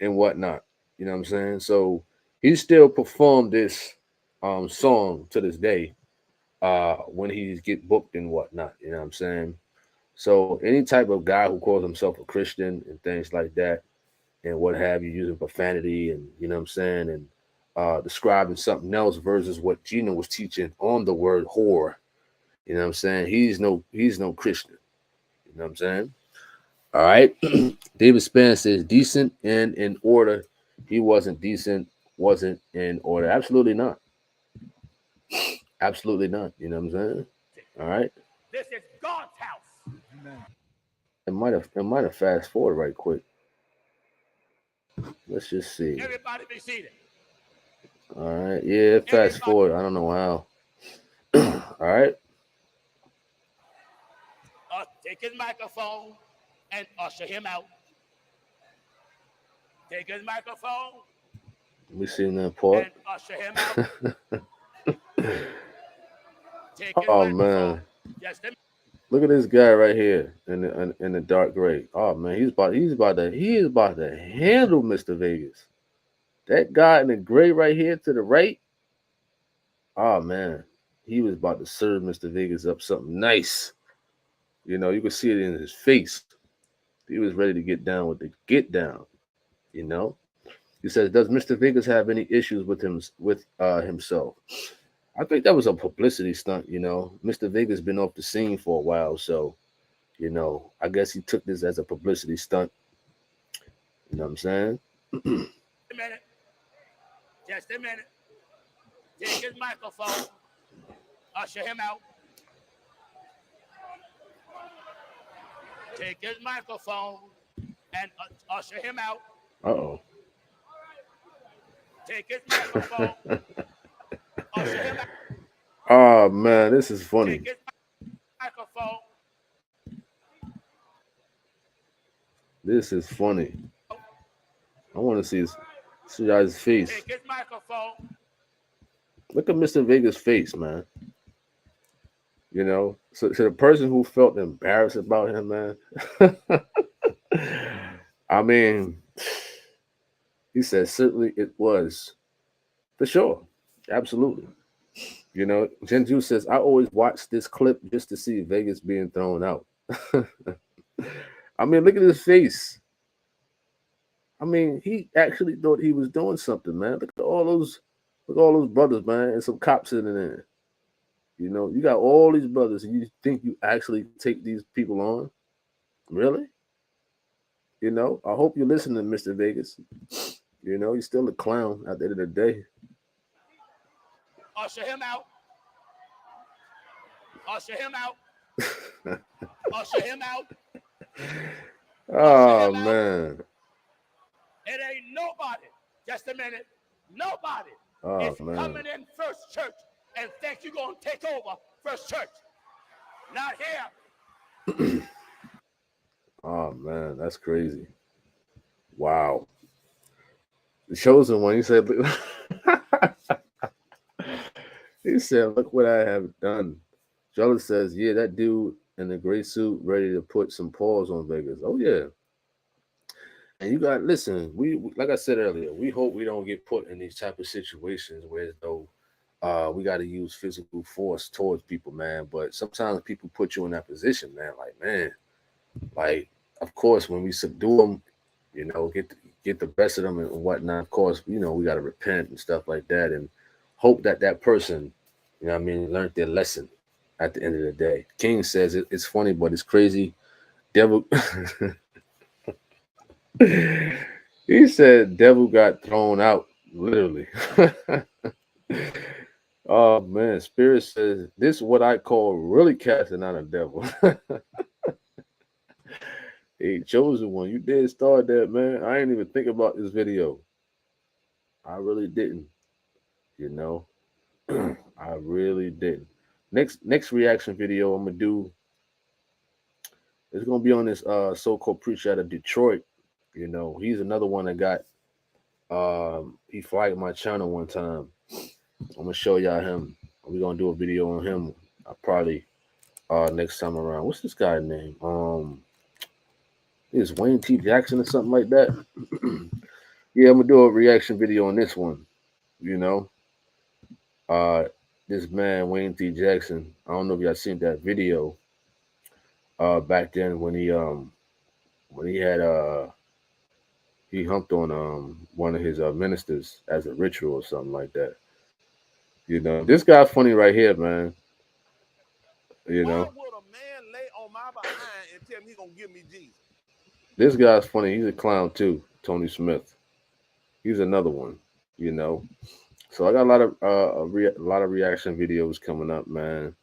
and whatnot. You know what I'm saying? So he still performed this song to this day when he get booked and whatnot. You know what I'm saying? So any type of guy who calls himself a Christian and things like that and what have you, using profanity and you know what I'm saying, and describing something else versus what Gino was teaching on the word whore. You know what I'm saying? He's no Christian. You know what I'm saying? All right. David Span says decent and in order. He wasn't decent, wasn't in order. Absolutely not. Absolutely not. You know what I'm saying? All right. This is God's house. It might have fast forward right quick. Let's just see. Everybody be seated. All right. Yeah, fast forward. I don't know how. All right. Take his microphone and usher him out. Take his microphone. We seen that part. And usher him out. Take his Oh microphone. man. Look at this guy right here in the dark gray. Oh man, he is about to handle Mr. Vegas. That guy in the gray right here to the right. Oh man, he was about to serve Mr. Vegas up something nice. You know, you could see it in his face. He was ready to get down with the get down. You know, he says, "Does Mr. Vegas have any issues with himself?" I think that was a publicity stunt. You know, Mr. Vegas been off the scene for a while, so you know, I guess he took this as a publicity stunt. You know what I'm saying? A minute. Just a minute. Take his microphone. Usher him out. Take his microphone and usher him out. Uh-oh. Take his microphone. Usher him out. Oh man, this is funny. Take his microphone. This is funny. I want to see his face. Take his microphone. Look at Mr. Vegas' face, man. You know, so to the person who felt embarrassed about him, man. I mean, he said certainly it was for sure, absolutely. You know, Genju says I always watch this clip just to see Vegas being thrown out. I mean, look at his face. I mean, he actually thought he was doing something, man. Look at all those brothers, man, and some cops sitting there. You know, you got all these brothers, and you think you actually take these people on? Really? You know, I hope you're listening, Mr. Vegas. You know, he's still a clown at the end of the day. Usher him out. Usher him out. Usher him out. Oh man. It ain't nobody. Just a minute. Nobody Oh is man. coming in First Church and think you're going to take over First Church. Not here. Oh man, that's crazy. Wow. The chosen one, he said, he said, look what I have done. Jealous says, yeah, that dude in the gray suit ready to put some paws on Vegas. Oh yeah. And you got listen, like I said earlier, we hope we don't get put in these type of situations where as though we got to use physical force towards people, man. But sometimes people put you in that position, man. Like, man, like of course when we subdue them, you know, get the best of them and whatnot. Of course, you know, we got to repent and stuff like that, and hope that that person, you know, what I mean, learned their lesson at the end of the day. King says it's funny, but it's crazy. Devil. He said devil got thrown out, literally. Oh man, Spirit says this is what I call really casting out a devil. Hey, chosen one, you did start that, man. I ain't even think about this video. I really didn't, you know. I really didn't. Next reaction video I'm gonna do is gonna be on this so-called preacher out of Detroit. You know, he's another one that got he flagged my channel one time. I'm gonna show y'all him. We're gonna do a video on him probably next time around. What's this guy's name? Is Wayne T. Jackson or something like that? Yeah, I'm gonna do a reaction video on this one. You know, uh, this man Wayne T. Jackson. I don't know if y'all seen that video back then when he had he humped on one of his ministers as a ritual or something like that. You know, this guy's funny right here, man. You Why know, would a man lay on my behind and tell me he gonna give me Jesus? this guy's funny. He's a clown too, Tony Smith. He's another one. You know, so I got a lot of a lot of reaction videos coming up, man,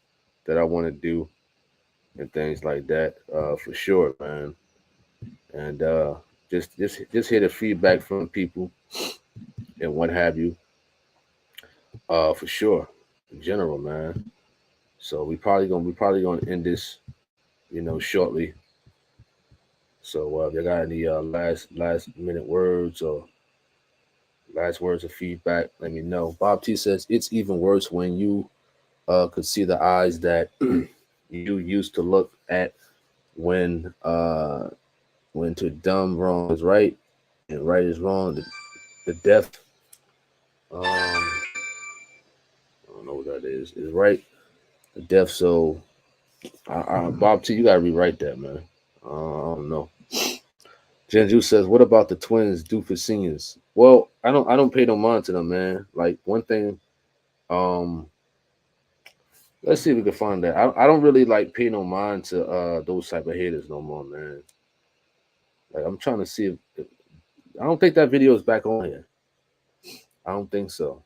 that I want to do and things like that for sure, man. And just hear the feedback from people and what have you, for sure, in general, man. So we probably gonna end this, you know, shortly. So if you got any last minute words or last words of feedback, let me know. Bob T says it's even worse when you could see the eyes that you used to look at when to dumb wrong is right and right is wrong. The deaf I don't know what that is right. The deaf. So Bob T, you gotta rewrite that, man. I don't know. Genju says, "What about the twins, Doofus seniors?" Well, I don't pay no mind to them, man. Like one thing, um, let's see if we can find that. I don't really like pay no mind to those type of haters no more, man. Like I'm trying to see if I don't think that video is back on here. I don't think so.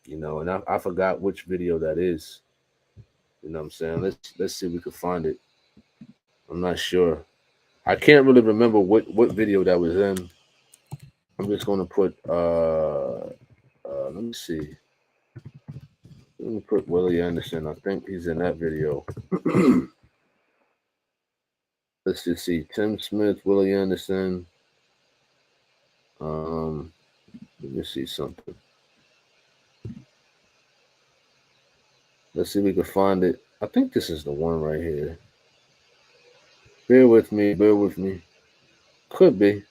You know, and I forgot which video that is. You know what I'm saying? Let's see if we can find it. I'm not sure. I can't really remember what video that was in. I'm just gonna put let me see. Let me put Willie Anderson. I think he's in that video. Let's just see. Tim Smith, Willie Anderson. Um, let me see something. Let's see if we can find it. I think this is the one right here. Bear with me. Bear with me. Could be.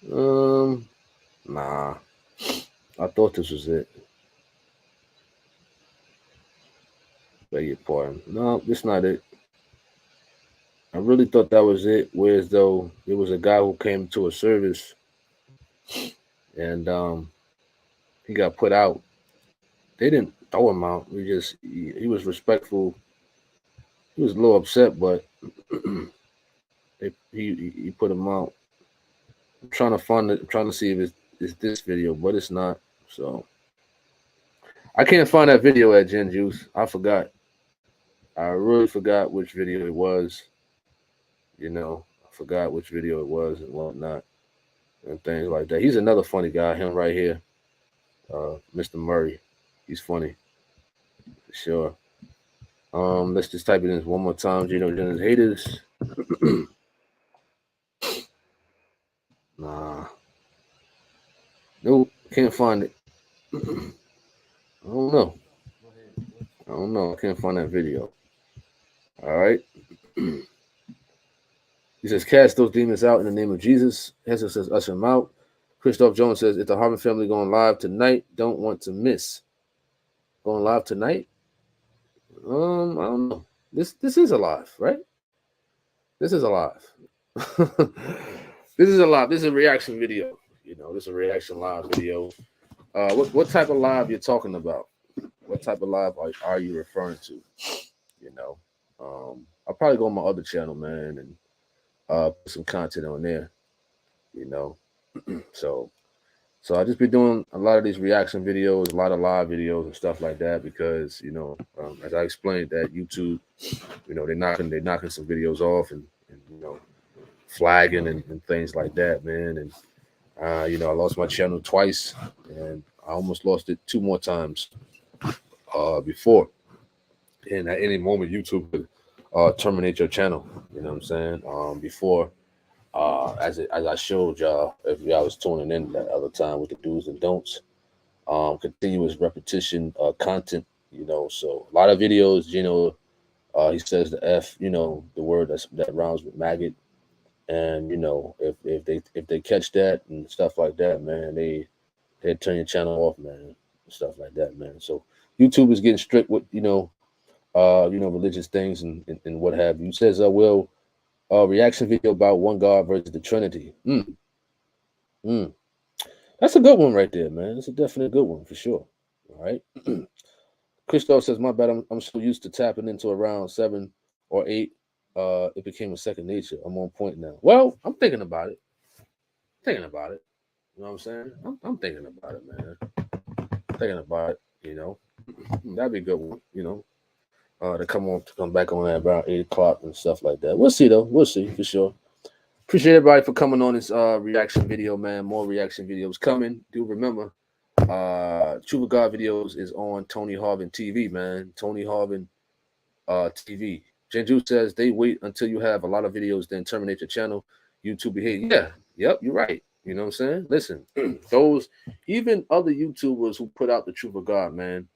Nah. I thought this was it. Beg your pardon. No, this not it. I really thought that was it. Whereas though there was a guy who came to a service and he got put out. They didn't throw him out. He was respectful. He was a little upset, but he put him out. I'm trying to find it. I'm trying to see if it's this video, but it's not. So I can't find that video at Gen Juice. I forgot. I really forgot which video it was. You know, I forgot which video it was and whatnot and things like that. He's another funny guy. Him right here, Mr. Murray. He's funny for sure. Let's just type it in one more time. Gino Jennings haters. Nah. Nope. Can't find it. I don't know. I can't find that video. All right. He says, cast those demons out in the name of Jesus. Hester says, usher them out. Christoph Jones says, if the Harvin family going live tonight, don't want to miss. Going live tonight? I don't know. This is alive, right? This is alive. This is alive. This is a reaction video. You know, this is a reaction live video. What type of live you're talking about? What type of live are you referring to? You know, I'll probably go on my other channel, man, and put some content on there. You know, so I just be doing a lot of these reaction videos, a lot of live videos and stuff like that because you know, as I explained, that YouTube, you know, they're knocking some videos off and you know, flagging and things like that, man. And you know, I lost my channel twice, and I almost lost it 2 more times before. And at any moment, YouTube could terminate your channel. You know what I'm saying? Before, as I showed y'all, if y'all was tuning in that other time with the do's and don'ts, continuous repetition content. You know, so a lot of videos. You know, he says the F. You know, the word that rhymes with maggot. And you know, if they catch that and stuff like that, man, they turn your channel off, man, and stuff like that, man. So YouTube is getting strict with you know, religious things and what have you. It says, well, reaction video about one God versus the Trinity. That's a good one right there, man. That's a definite good one for sure. All right. Christoph says, my bad. I'm so used to tapping into around 7 or 8. It became a second nature. I'm on point now. Well, I'm thinking about it. You know what I'm saying? I'm thinking about it, man. Thinking about it, you know. That'd be a good one, you know. To come back on at about 8 o'clock and stuff like that. We'll see though. We'll see for sure. Appreciate everybody for coming on this reaction video, man. More reaction videos coming. Do remember, Truth of God videos is on Tony Harvin TV, man. Tony Harvin TV. Jenju says they wait until you have a lot of videos, then terminate your channel. YouTube behave. Yeah, yep, you're right. You know what I'm saying? Listen, those even other YouTubers who put out the Truth of God, man,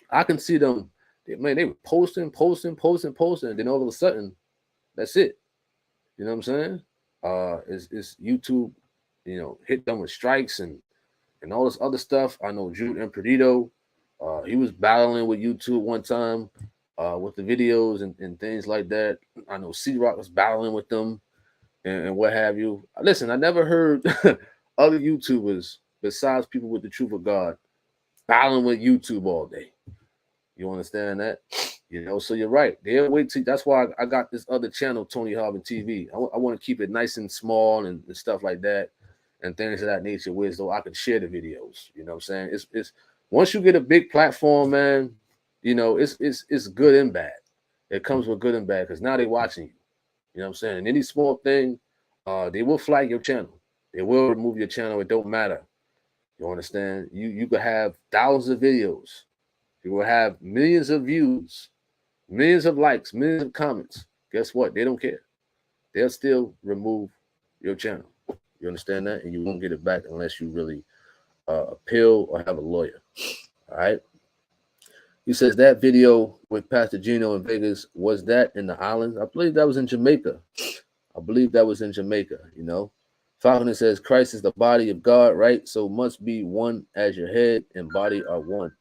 I can see them. Man, they were posting, and then all of a sudden, that's it. You know what I'm saying? It's YouTube, you know, hit them with strikes and all this other stuff. I know Jude Imperdido, he was battling with YouTube one time with the videos and things like that. I know C-Rock was battling with them and what have you. Listen, I never heard other YouTubers besides people with the Truth of God battling with YouTube all day. You understand that? You know, so you're right. They'll wait till. That's why I got this other channel, Tony Harvin TV. I want to keep it nice and small and stuff like that, and things of that nature. Where so I can share the videos. You know what I'm saying? It's once you get a big platform, man. You know, it's good and bad. It comes with good and bad because now they're watching you. You know what I'm saying? And any small thing, they will flag your channel. They will remove your channel. It don't matter. You understand? You could have thousands of videos. You will have millions of views, millions of likes, millions of comments. Guess what? They don't care. They'll still remove your channel. You understand that? And you won't get it back unless you really appeal or have a lawyer. All right. He says that video with Pastor Gino in Vegas, was that in the islands? I believe that was in Jamaica. You know. Falconer says Christ is the body of God, right? So must be one as your head and body are one.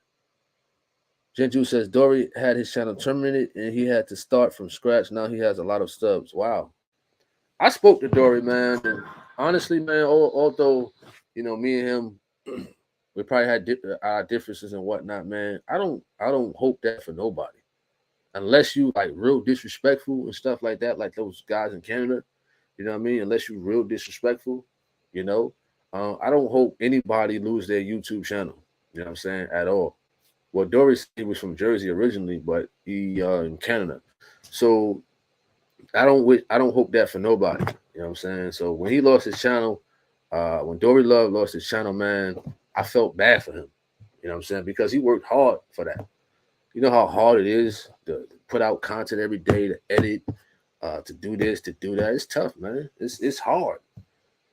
Genju says Dory had his channel terminated and he had to start from scratch. Now he has a lot of subs. Wow. I spoke to Dory, man, and honestly, man, although you know me and him, we probably had our differences and whatnot, man. I don't hope that for nobody, unless you like real disrespectful and stuff like that, like those guys in Canada. You know what I mean? Unless you real disrespectful, you know, I don't hope anybody lose their YouTube channel. You know what I'm saying? At all. Well, Doris, he was from Jersey originally, but he in Canada. So I don't hope that for nobody. You know what I'm saying? So when he lost his channel, when Dory Love lost his channel, man, I felt bad for him. You know what I'm saying? Because he worked hard for that. You know how hard it is to put out content every day, to edit, to do this, to do that. It's tough, man. It's hard.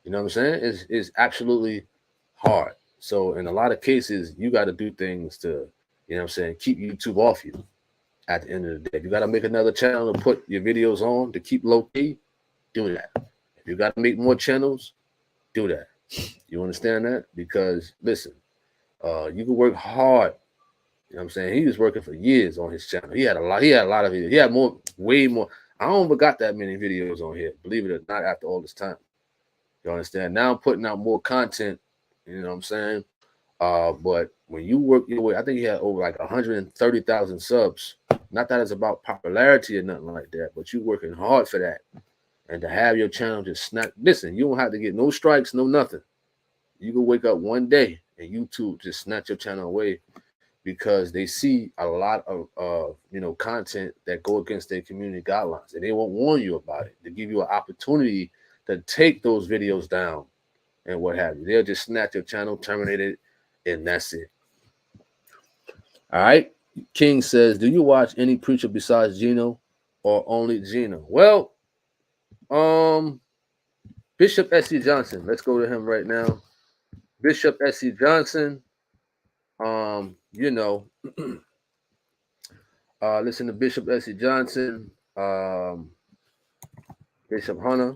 You know what I'm saying? It's absolutely hard. So in a lot of cases, you got to do things to, you know what I'm saying, keep YouTube off you at the end of the day. If you got to make another channel to put your videos on to keep low key, do that. If you got to make more channels, do that. You understand that? Because listen, you can work hard. You know what I'm saying? He was working for years on his channel. He had a lot of videos. He had way more. I don't got that many videos on here, believe it or not, after all this time. You understand? Now I'm putting out more content, you know what I'm saying? But when you work your way, I think he had over like 130,000 subs. Not that it's about popularity or nothing like that, but you working hard for that. And to have your channel just snap. Listen, you don't have to get no strikes, no nothing. You can wake up one day and YouTube just snatch your channel away because they see a lot of content that go against their community guidelines, and they won't warn you about it to give you an opportunity to take those videos down and what have you. They'll just snatch your channel, terminate it, and that's it. All right. King says, do you watch any preacher besides Gino or only Gino? Well, Bishop S.C. Johnson. Let's go to him right now. Bishop S.C. Johnson. Listen to Bishop S.C. Johnson, Bishop Hunter,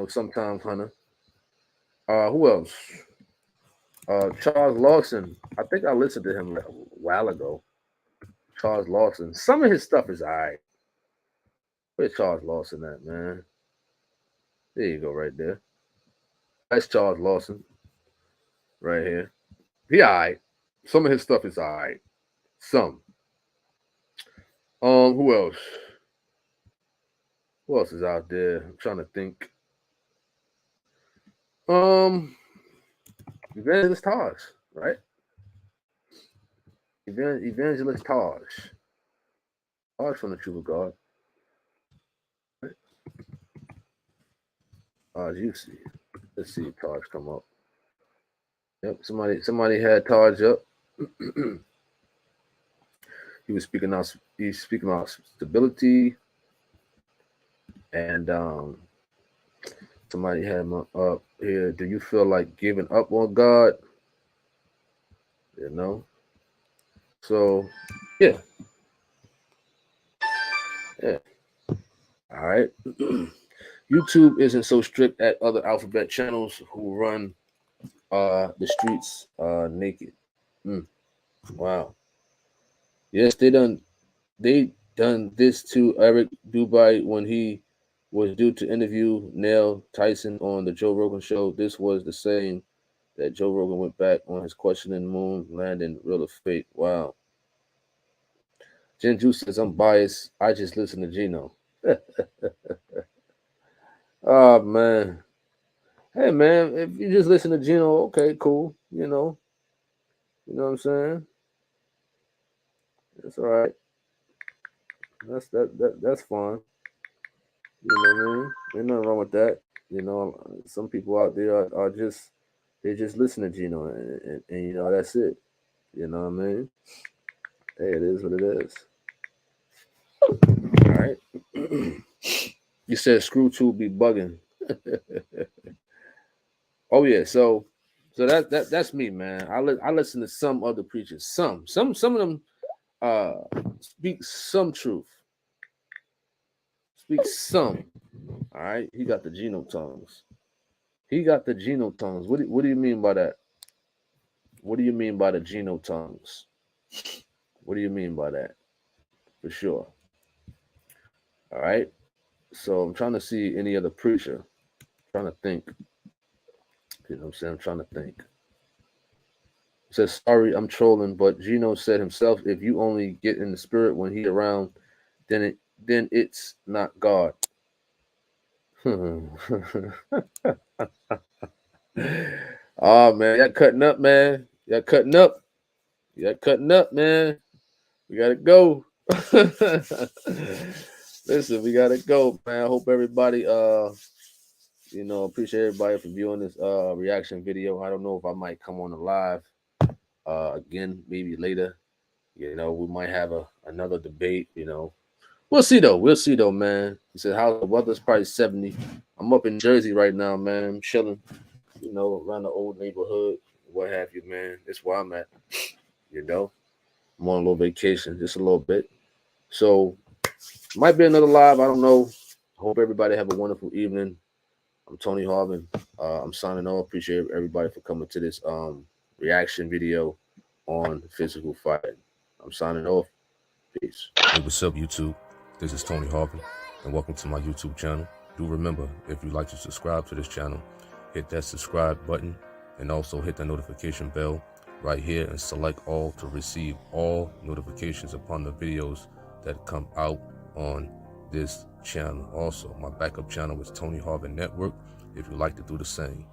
sometimes Hunter. Who else? Charles Lawson. I think I listened to him a while ago. Charles Lawson. Some of his stuff is all right. Where's Charles Lawson at, man? There you go, right there. That's Charles Lawson. Right here. He all right. Some of his stuff is all right. Some. Who else? Who else is out there? I'm trying to think. Evangelist Taj, right? Evangelist Taj. Taj from the Truth of God. Right? You see. Let's see if Taj come up. Yep, somebody had Taj up. He's speaking about stability. And somebody had him up here. Do you feel like giving up on God? You know? So, yeah. Yeah. All right. YouTube isn't so strict at other alphabet channels who run the streets naked. Wow. Yes, they done this to Eric Dubai when he was due to interview Neil Tyson on the Joe Rogan show. This was the same that Joe Rogan went back on his questioning moon landing real or fake. Wow. Jen Ju says, I'm biased. I just listen to Gino. Oh, man. Hey, man, if you just listen to Gino, okay, cool. You know what I'm saying? That's all right. That's fine. You know what I mean? Ain't nothing wrong with that. You know, some people out there are just they just listen to Gino and you know that's it. You know what I mean? Hey, it is what it is. All right. You said screw tool be bugging. Oh yeah, so So that's me, man. I listen to some other preachers. Some of them speak some truth. Speak some. All right. He got the Gino tongues. He got the Gino tongues. What do you mean by that? What do you mean by the Gino tongues? What do you mean by that? For sure. All right. So I'm trying to see any other preacher. I'm trying to think. You know what I'm saying? I'm trying to think. It says, sorry, I'm trolling, but Gino said himself, if you only get in the spirit when he around, then it's not God. Oh man, y'all cutting up, man. Y'all cutting up. Y'all cutting up, man. We gotta go. Listen, we gotta go, man. I hope everybody appreciate everybody for viewing this reaction video. I don't know if I might come on the live again, maybe later. You know, we might have another debate, you know. We'll see though, man. He said, how the weather's probably 70. I'm up in Jersey right now, man. I'm chilling, you know, around the old neighborhood, what have you, man. That's where I'm at. You know, I'm on a little vacation, just a little bit. So might be another live. I don't know. Hope everybody have a wonderful evening. I'm Tony Harvin. I'm signing off. Appreciate everybody for coming to this reaction video on physical fighting. I'm signing off. Peace. Hey, what's up, YouTube? This is Tony Harvin, and welcome to my YouTube channel. Do remember, if you'd like to subscribe to this channel, hit that subscribe button and also hit the notification bell right here and select all to receive all notifications upon the videos that come out on this channel. Also, my backup channel is Tony Harvin Network if you'd like to do the same.